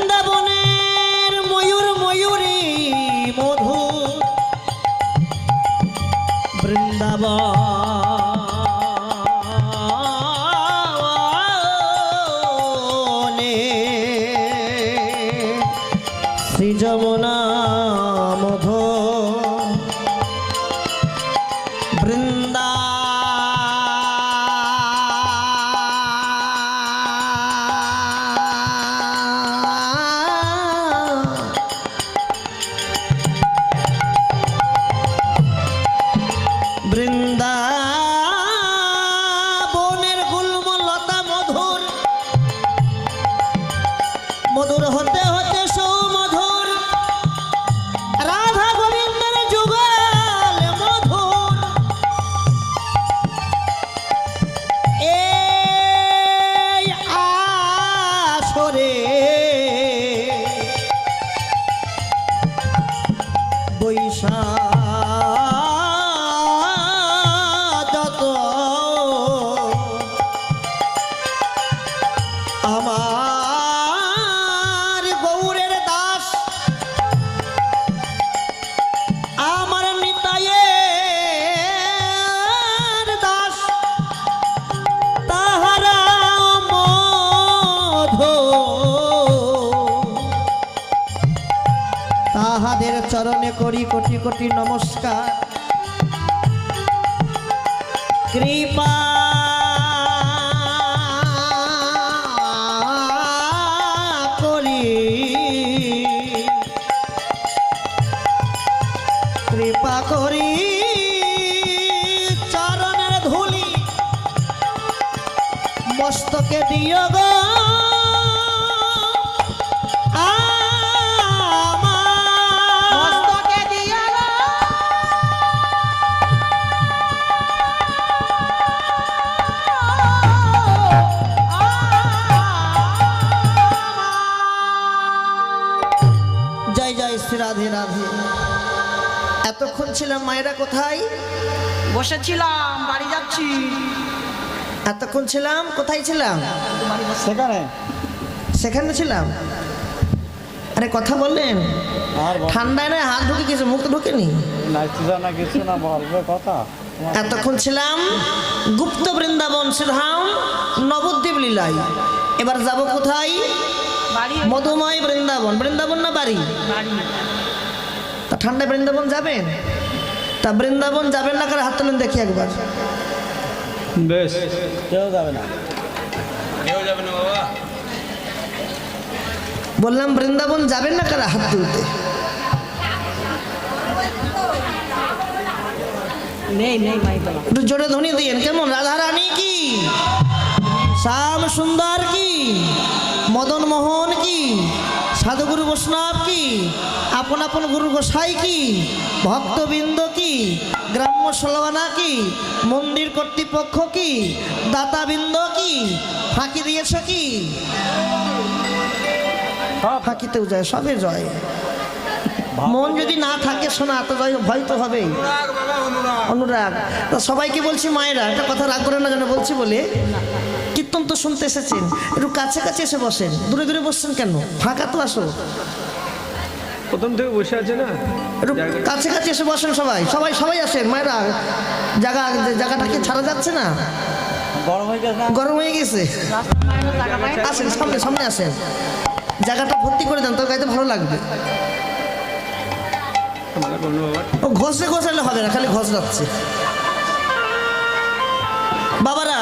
বৃন্দাবনের ময়ূর ময়ূরী মধুর বৃন্দাবনে শ্রী যমুনা মধু বৃন্দা বৃন্দাবনের গুল্ম লতা মধুর মধুর হতে হতে সৌমধুর রাধা গোবিন্দের পয়সা যত আমার গৌরের দাস আমার নিতাইয়ের দাস তাহারা মধু তাহাদের চরণে করি কোটি কোটি নমস্কার কৃপা করি কৃপা করি চরণের ধুলি মস্তকে দিও গো মস্তকে দিয়া গো জয় জয় শ্রী রাধে রাধে। এতক্ষণ ছিলাম মায়েরা কোথায়? বসেছিলাম, বাড়ি যাচ্ছি। এতক্ষণ ছিলাম কোথায় ছিলাম? সেখানে সেখানে ছিলাম। আরে কথা বললেন, আর ঠান্ডায় না হাত ঢুকে গেছে, মুখ তো ঢুকেনি। নাচতে না কিছু না বলবে কথা। এতক্ষণ ছিলাম গুপ্ত বৃন্দাবন শ্রীধাম নবদ্বীপ লীলায়। এবার যাব কোথায়? বাড়ি মধুময় বৃন্দাবন। বৃন্দাবন না বাড়ি? বাড়ি। তা ঠান্ডায় বৃন্দাবন যাবেন? তা বৃন্দাবন যাবেন না, করে হাত তোলেন দেখি একবার। বেশ কেউ যাবে না। বললাম বৃন্দাবন যাবেন না, কারা হাত তুলতে? নেই নেই মাইকলা। একটু জোরে ধ্বনি দিয়েন। কেমন? রাধা রানী কি, শ্যাম সুন্দর কি, মদন মোহন কি, সাধুগুরু বৈষ্ণব কি, আপন আপন গুরু গোসাই কি, ভক্তবৃন্দ কি, গ্রাম্য সলবানা কি, মন্দির কর্তৃপক্ষ কি, দাতাবৃন্দ কি, ফাঁকি দিয়েছ কি? ফাঁকিতেও যায়, সবে জয়। মন যদি না থাকে শোনা তো জয়, ভয় তো হবেই। অনুরাগ। তো সবাইকে বলছি মায়েরা, একটা কথা রাগ করে না, কেন বলছি বলে, কীর্তন তো শুনতে এসেছেন, একটু কাছে কাছে এসে বসেন। দূরে দূরে বসছেন কেন? ফাঁকা তো আসো, প্রথম থেকে বসে আছে না। একটু কাছে কাছে এসে বসেন। সবাই সবাই সবাই আসেন মায়েরা। জায়গাটা কি ছাড়া যাচ্ছে না? গরম হয়ে গেছে না? গরম হয়ে গেছে। আসেন সামনে সামনে আসেন, জায়গাটা ভর্তি করে দেন, তোর গাইতে ভালো লাগবে। ও ঘষে ঘষালে হবে না, খালি ঘষ যাচ্ছে। বাবারা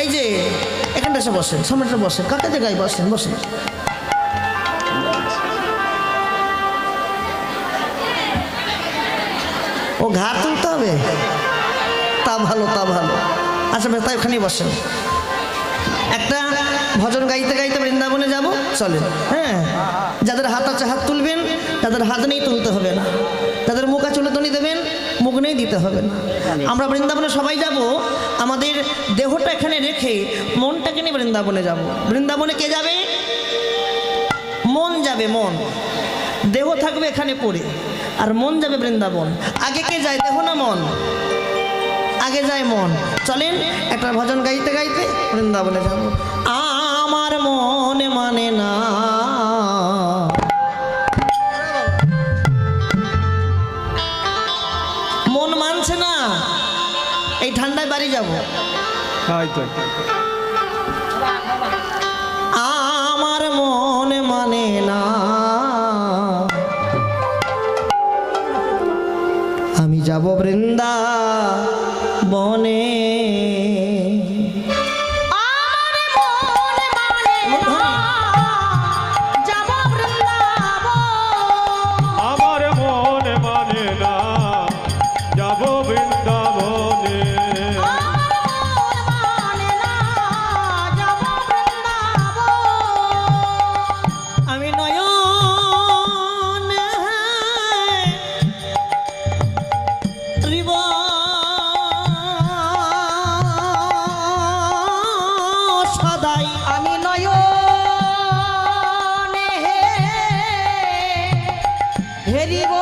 এই যে এখানটা এসে বসেন, সামনেটা বসেন, কাকে জায়গায় বসেন, বসেন। ও ঘাট তুলতে হবে, তা ভালো তা ভালো। আচ্ছা বেশ, তাই ওখানেই বসেন। একটা ভজন গাইতে গাইতে বৃন্দাবনে যাব, চলেন। হ্যাঁ, যাদের হাত আছে হাত তুলবেন, যাদের হাত নেই তুলতে হবে না। যাদের মুখ আছে উলুধ্বনি দেবেন, মুখ নেই দিতে হবে না। আমরা বৃন্দাবনে সবাই যাব, আমাদের দেহটা এখানে রেখে মনটাকে নিয়ে বৃন্দাবনে যাব। বৃন্দাবনে কে যাবে? মন যাবে, মন। দেহ থাকবে এখানে পড়ে, আর মন যাবে বৃন্দাবন। আগে কে যায়, দেহ না মন? আগে যায় মন। চলেন একটা ভজন গাইতে গাইতে বৃন্দাবনে যাব। আমার মন মানে না, মন মানছে না। এই ঠান্ডায় বাড়ি যাব। আমার মন মানে না, আমি যাব বৃন্দাবনে। আমার মন মানে না, যাব বৃন্দাবনে। আমি নয়ন সদাই, আমি নয়নে হেরিব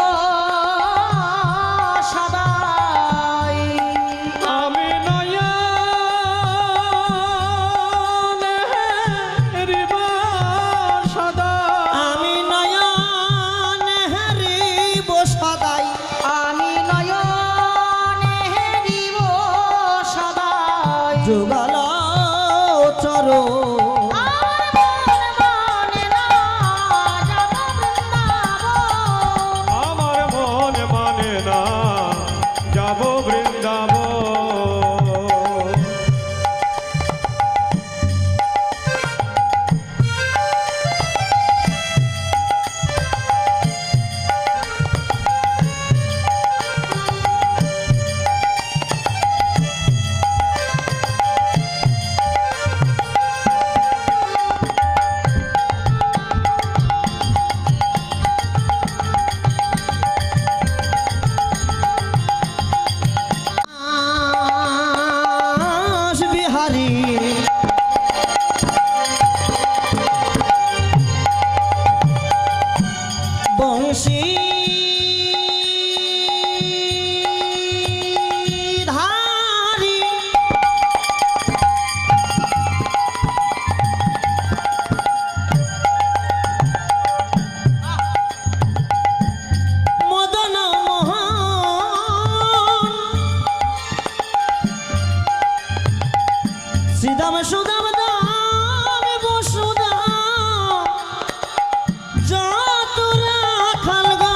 বংশী ধারি মদন মোহন শ্রীদাম সুদাম দাম বসুদাম যতরা খালগা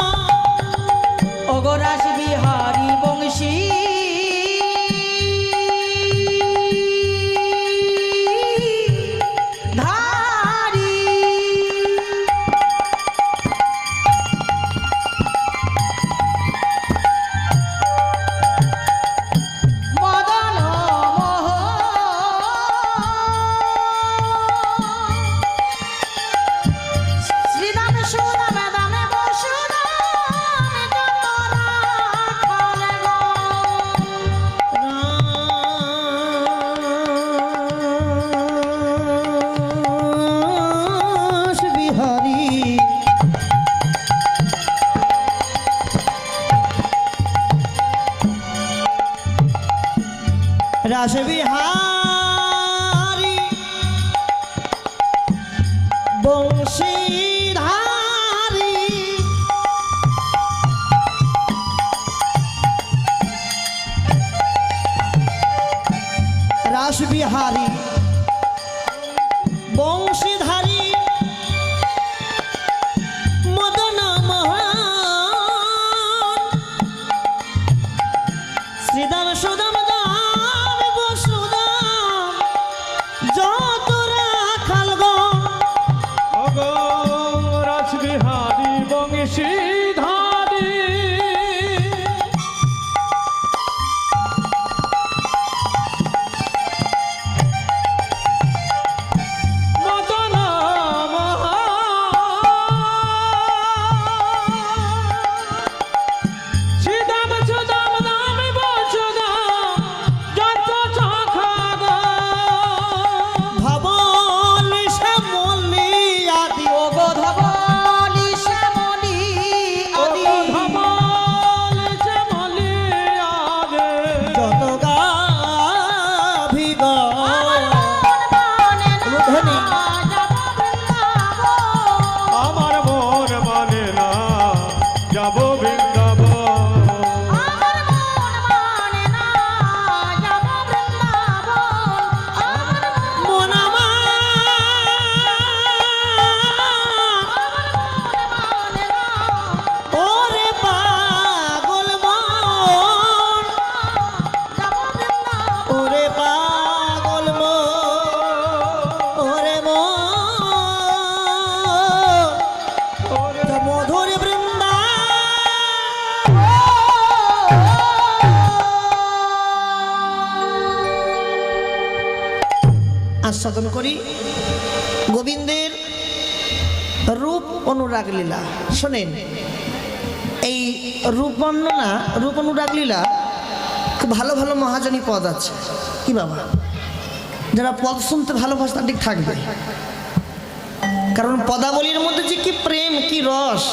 অগরাস বিহারী বংশী ধারি মদন শ্রীদাম সুদাম দামে বসুদাম যতরা খালগা রাস বিহারী রাস বিহারী বংশীধারী রাস বিহারী বংশীধারী মদন মোহন শ্রীদাম সুদাম দাম বসুদাম যতরা খালগো ওগো রাসবিহারী বংশীধারী মদন শ্রীদাম সুদাম দাম বসুদাম যত চাখা ভবন শ্যামলী আদি ওগো ধবলি শ্যামলি আদি যত গাভী গো আমার মন মানে না যাব বৃন্দাবন মন আমার ওরে পাগল মন ওরে পাগল মন ওরে মন মধুর বৃন্দা আস্বাদন করি গোবিন্দের রূপ অনুরাগ লীলা। শোনেন, এই রূপ বর্ণনা, রূপ অনুরাগ লীলা খুব ভালো ভালো মহাজনী পদ আছে। কি বাবা, যারা পদ শুনতে ভালোবাসে তার ঠিক থাকবে, কারণ পদাবলীর মধ্যে যে কি প্রেম, কি রস,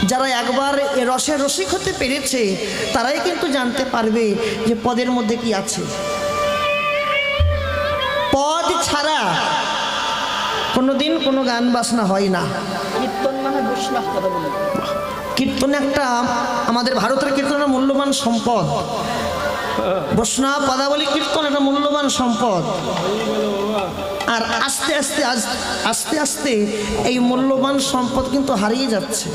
যারা একবার এ রসের রসিক হতে পেরেছে তারাই কিন্তু জানতে পারবে যে পদের মধ্যে কি আছে। পদ ছাড়া কোনোদিন কোনো গান বাসনা হয় না। কীর্তন মানে বৈষ্ণব কথা বলে কীর্তন একটা আমাদের ভারতের কীর্তন একটা মূল্যবান সম্পদ। বৈষ্ণব পদাবলী কীর্তন একটা মূল্যবান সম্পদ। আর আস্তে আস্তে আস্তে আস্তে এই মূল্যবান সম্পদ কিন্তু হারিয়ে যাচ্ছে।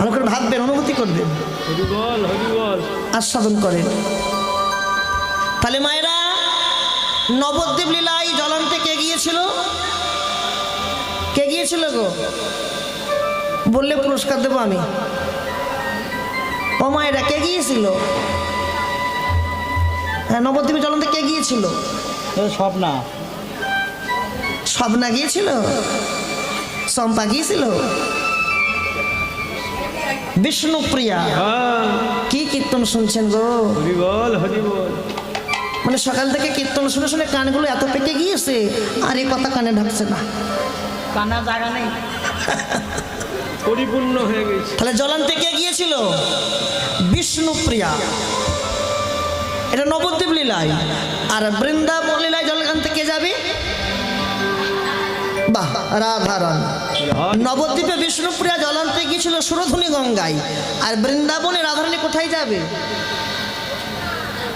ভালো করে ভাববেন, অনুভূতি করবেন, হরিবল হরিবল আস্বাদন করেন। তাহলে মায়েরা, নবদ্বীপ লীলায় জলান্তে কে গিয়েছিল? কে গিয়েছিল গো? বললে পুরস্কার দেবো আমি। ও মায়েরা, কে গিয়েছিল? হ্যাঁ, নবদ্বীপে জলান্তে কে গিয়েছিল? স্বপ্না স্বপ্না গিয়েছিল, চম্পা গিয়েছিল, বিষ্ণুপ্রিয়া। কি কীর্তন শুনছেন গো? হরিবল হরিবল। মানে সকাল থেকে কীর্তন শুনে শুনে কানগুলো এত পেকে গিয়েছে আর এই কথা কানে ঢাকছে না। কানা জায়গা নেই। পরিপূর্ণ হয়ে গেছে। তাহলে জলান্তে কে গিয়েছিল? বিষ্ণুপ্রিয়া, এটা নবদ্বীপ লীলায়। আর বৃন্দাবন লীলায় জলকান্তে কে যাবে? বাহ, রাধারানী। নবদ্বীপে বিষ্ণুপ্রিয়া জলান্তে গিয়েছিল সুরধুনী গঙ্গায়, আর বৃন্দাবনে রাধারানী কোথায় যাবে?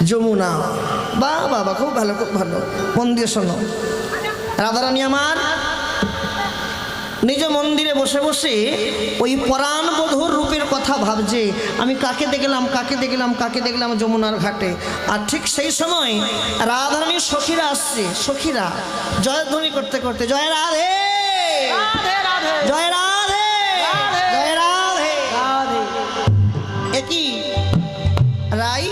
যমুনা। বাহ বাবা, খুব ভালো, খুব ভালো, মন দিয়ে শোনো। রাধারানী আমার নিজ মন্দিরে বসে বসে ওই পরাণ বধূর রূপের কথা ভাবছে, আমি কাকে দেখলাম, কাকে দেখলাম, কাকে দেখলাম যমুনার ঘাটে। আর ঠিক সেই সময় রাধারানীর সখীরা আসছে, সখীরা জয়ধ্বনি করতে করতে, জয় রাধে, রাধে রাধে জয় রাধে, জয় রাধে। রাধে। একই রাই,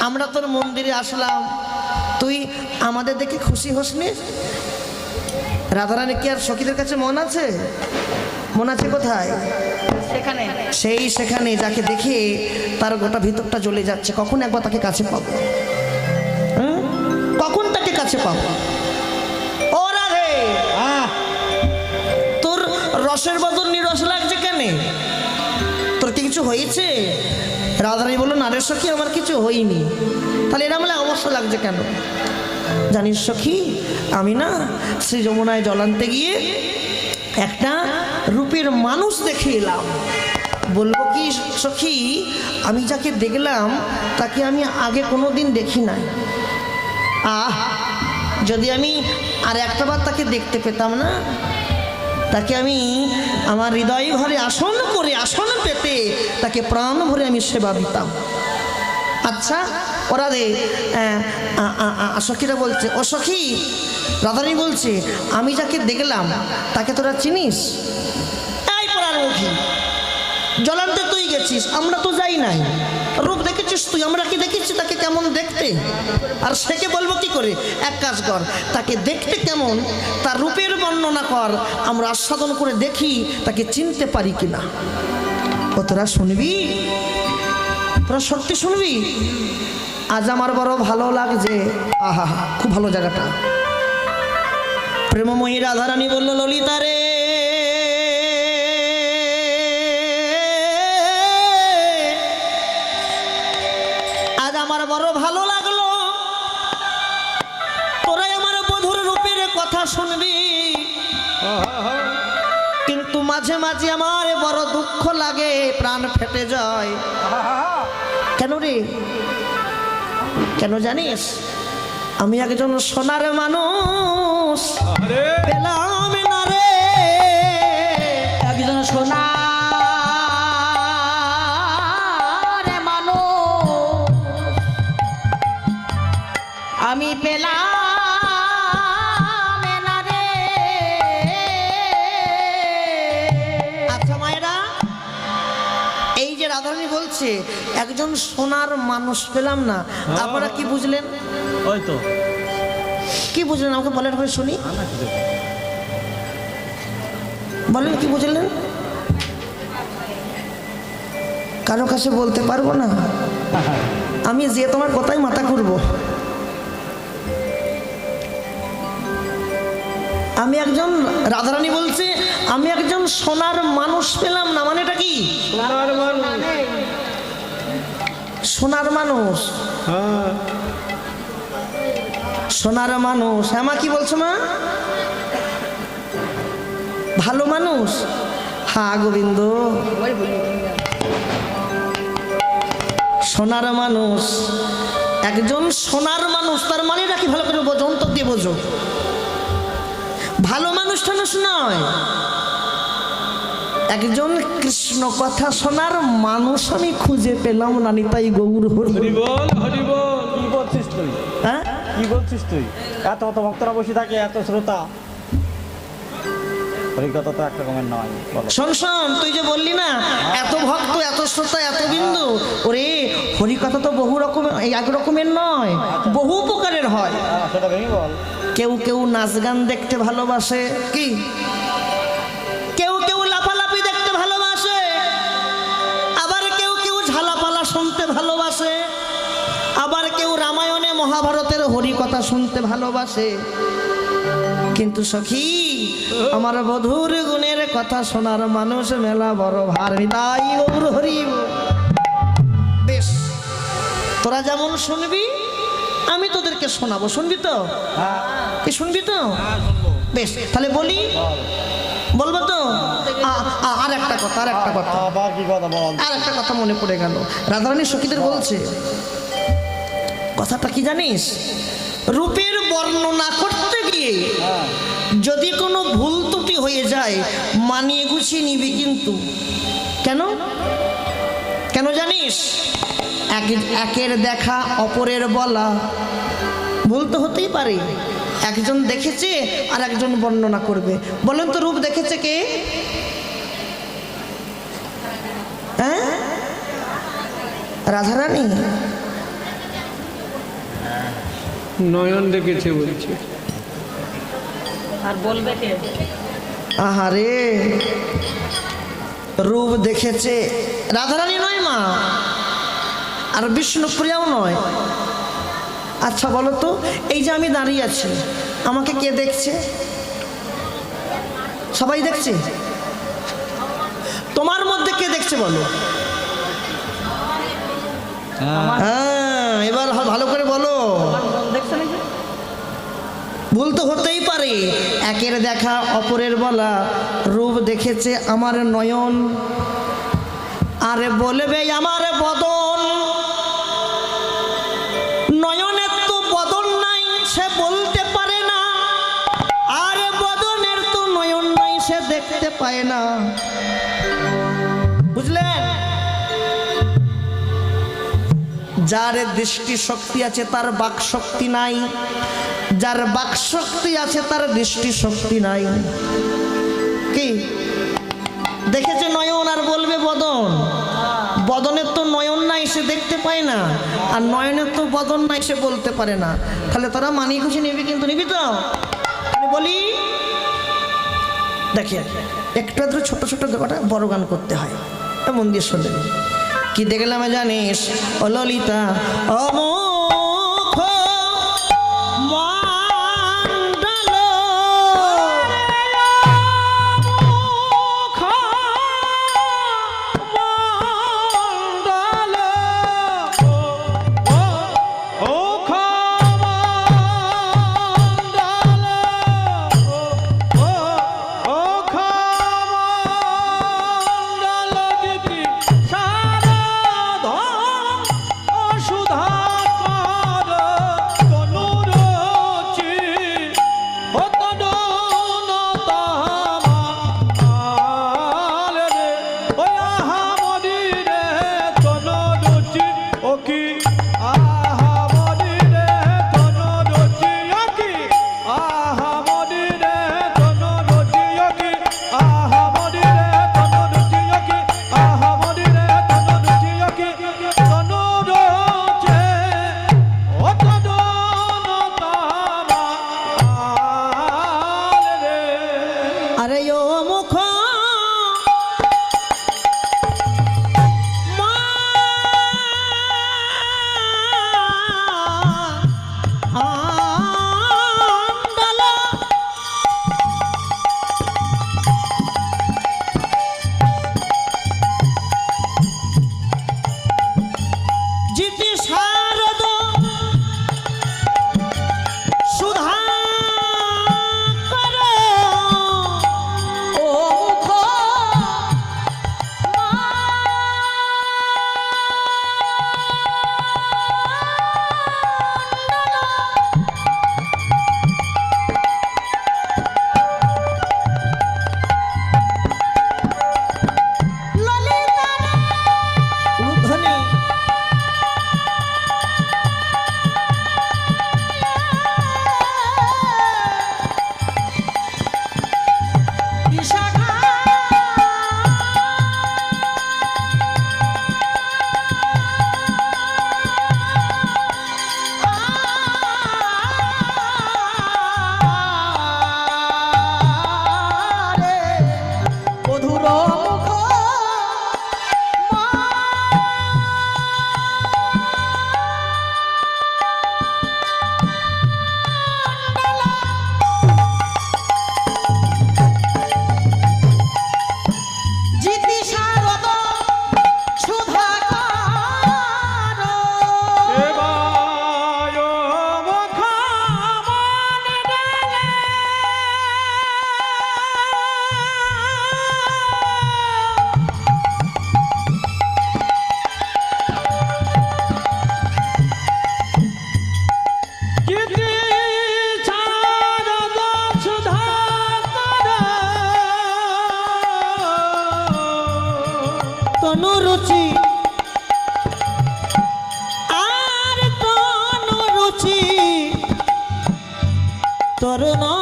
আমরা তোর মন্দিরে আসলাম, তুই আমাদের দেখে খুশি হসনি? রাধারানী কি আর সখীদের কাছে মন আছে? মন আছে কোথায়? সেখানে সেখানে যাকে দেখে তার গোটা ভিতরটা জ্বলে যাচ্ছে, কখন একবার তাকে কাছে পাবো, হ্যাঁ? কখন তাকে কাছে পাবো? ও রাধে, তোর রসের বদল নিরস লাগছে কেন? তোর কি কিছু হয়েছে? রাধারানী বললো, না রে সখী, আমার কিছু হয়নি। তাহলে এরা বলে অবশ্য লাগছে কেন? জানিস সখী, আমি না শ্রী যমুনায় জলান্তে গিয়ে একটা রূপের মানুষ দেখে এলাম। বলবো কি সখী, আমি যাকে দেখলাম তাকে আমি আগে কোনো দিন দেখি নাই। যদি আমি আর একটাবার তাকে দেখতে পেতাম না, তাকে আমি আমার হৃদয় ঘরে আসন করে, আসন পেতে তাকে প্রাণ ভরে আমি সেবা দিতাম। আচ্ছা ওরা রে, সখীরা বলছে, ও সখী, রাধারানী বলছে, আমি যাকে দেখলাম তাকে তোরা চিনিস? এই পরার মুখী, জলান্তে তুই গেছিস, আমরা তো যাই নাই। রূপ দেখেছিস তুই, আমরা কি দেখেছি তাকে কেমন দেখতে? আর সেকে বলবো কি করে? এক কাজ কর, তাকে দেখতে কেমন তার রূপের বর্ণনা কর, আমরা আস্বাদন করে দেখি তাকে চিনতে পারি কিনা। ও তোরা শুনবি? তোরা সত্যি শুনবি? আজ আমার বড় ভালো লাগছে। আহা, খুব ভালো জায়গাটা। প্রেমময়ী রাধারানী বলল, ললিতা রে, আজ আমার বড় ভালো লাগলো, তোরাই আমার বধূর রূপের কথা শুনবি, কিন্তু মাঝে মাঝে আমার বড় দুঃখ লাগে, প্রাণ ফেটে যায়। কেন রে? কেন জানিস? আমি একজন সোনার মানুষ পেলাম না রে, একজন সোনার মানুষ আমি পেলাম না রে। আচ্ছা মায়েরা, এই যে রাধারানী বলছে একজন সোনার মানুষ পেলাম না, আপনারা কি বুঝলেন? ওই তো কি বুঝলেন আমাকে বলেন, করে শুনি। বলেন কি বুঝলেন? কারো কাছে বলতে পারবো না, আমি যে তোমার কথাই মাথা করবো। আমি একজন, রাধারানী বলছে আমি একজন সোনার মানুষ পেলাম না, মানে এটা কি? সোনার মানুষ, সোনার মানুষ, হ্যাঁ, সোনার মানুষ। হ্যাঁ মা, কি বলছো মা? ভালো মানুষ? হ্যাঁ গোবিন্দ, সোনার মানুষ, একজন সোনার মানুষ, তার মানে কি? ভালো করে বোঝো, অন্তর দিয়ে বোঝো। ভালো মানুষ টানুষ নয়, একজন কৃষ্ণ কথা শোনার মানুষ আমি খুঁজে পেলাম না, নিতাই গৌর হরি। হরি বল, হরি বল। কি বলছিস তুই? হ্যাঁ, কি বলছিস তুই? এত অত ভক্তরা বসে থাকে, এত শ্রোতা, হরিকথা তো একটা রকমের নয়। বলো। শোন শোন, তুই যে বললি না এত ভক্ত, এত শ্রোতা, এত বিন্দু, ওরে হরি কথা তো বহু রকমের, এক রকমের নয়, বহু প্রকারের হয়। সেটা ভেঙে বল। কেউ কেউ নাচ গান দেখতে ভালোবাসে, কি কেউ কেউ লাফালাফি দেখতে ভালোবাসে, আবার কেউ কেউ ঝালাপালা শুনতে ভালোবাসে, আবার কেউ রামায়ণে মহাভারতের হরি কথা শুনতে ভালোবাসে। কিন্তু সখী, আমার বধূর গুণের কথা শোনার মানুষ মেলা বড় ভার তাই গৌর হরি বল। বেশ, তোরা যেমন শুনবি আমি তোদেরকে শোনাবো, শুনবি তো? কি শুনবি তো? বেশ, তাহলে বলি, বলবো তো? আর একটা কথা, আর একটা কথা, আবার কি কথা বল? আর একটা কথা মনে পড়ে গেল। রাধারানী সখীদের বলছে, কথাটা কি জানিস? রূপের বর্ণনা করতে গিয়ে যদি কোনো ভুল ত্রুটি হয়ে যায় মানিয়ে গুছিয়ে নিবি কিন্তু। কেন কেন জানিস? একের দেখা অপরের বলা, ভুল তো হতেই পারে। একজন দেখেছে আর একজন বর্ণনা করবে। বলেন তো, রূপ দেখেছে কে? হ্যাঁ, রাধারানী? নয়ন দেখেছে বলছে। আর বলবে কে? আহারে, রূপ দেখেছে রাধারানী নয় মা, আর বিষ্ণুপ্রিয়াও নয়। আচ্ছা বলো তো, এই যে আমি দাঁড়িয়ে আছি, আমাকে কে দেখছে? সবাই দেখছে? তোমার মধ্যে কে দেখছে বলো? হ্যাঁ, এবার ভালো করে বলো। মন দেখছে নাকি? ভুল তো হতেই পারে। একের দেখা অপরের বলা, রূপ দেখেছে আমার নয়ন, আরে বলবে আমার বদন। নয়নের তো বদন নাই, সে বলতে পারে না, আর বদনের তো নয়ন নাই, সে দেখতে পায় না। বুঝলেন? যার দৃষ্টি শক্তি আছে তার বাক শক্তি নাই, যার বাক শক্তি আছে তার দৃষ্টি শক্তি নাই। কি দেখেছে নয়ন আর বলবে বদন? বদনের তো নয়ন নাই, সে দেখতে পায় না, আর নয়নের তো বদন নাই, সে বলতে পারে না। তাহলে তোরা মানিয়ে খুশি নিবি কিন্তু, নিবি তো? আমি বলি, দেখে একটু আধটু ছোট ছোট কটা বড় গান করতে হয়, মন দিয়ে শোনে। কি দেখলাম জানিস ও ললিতা? অমুখ মণ্ডল তনুরুচি আর তনুরুচি তরুণ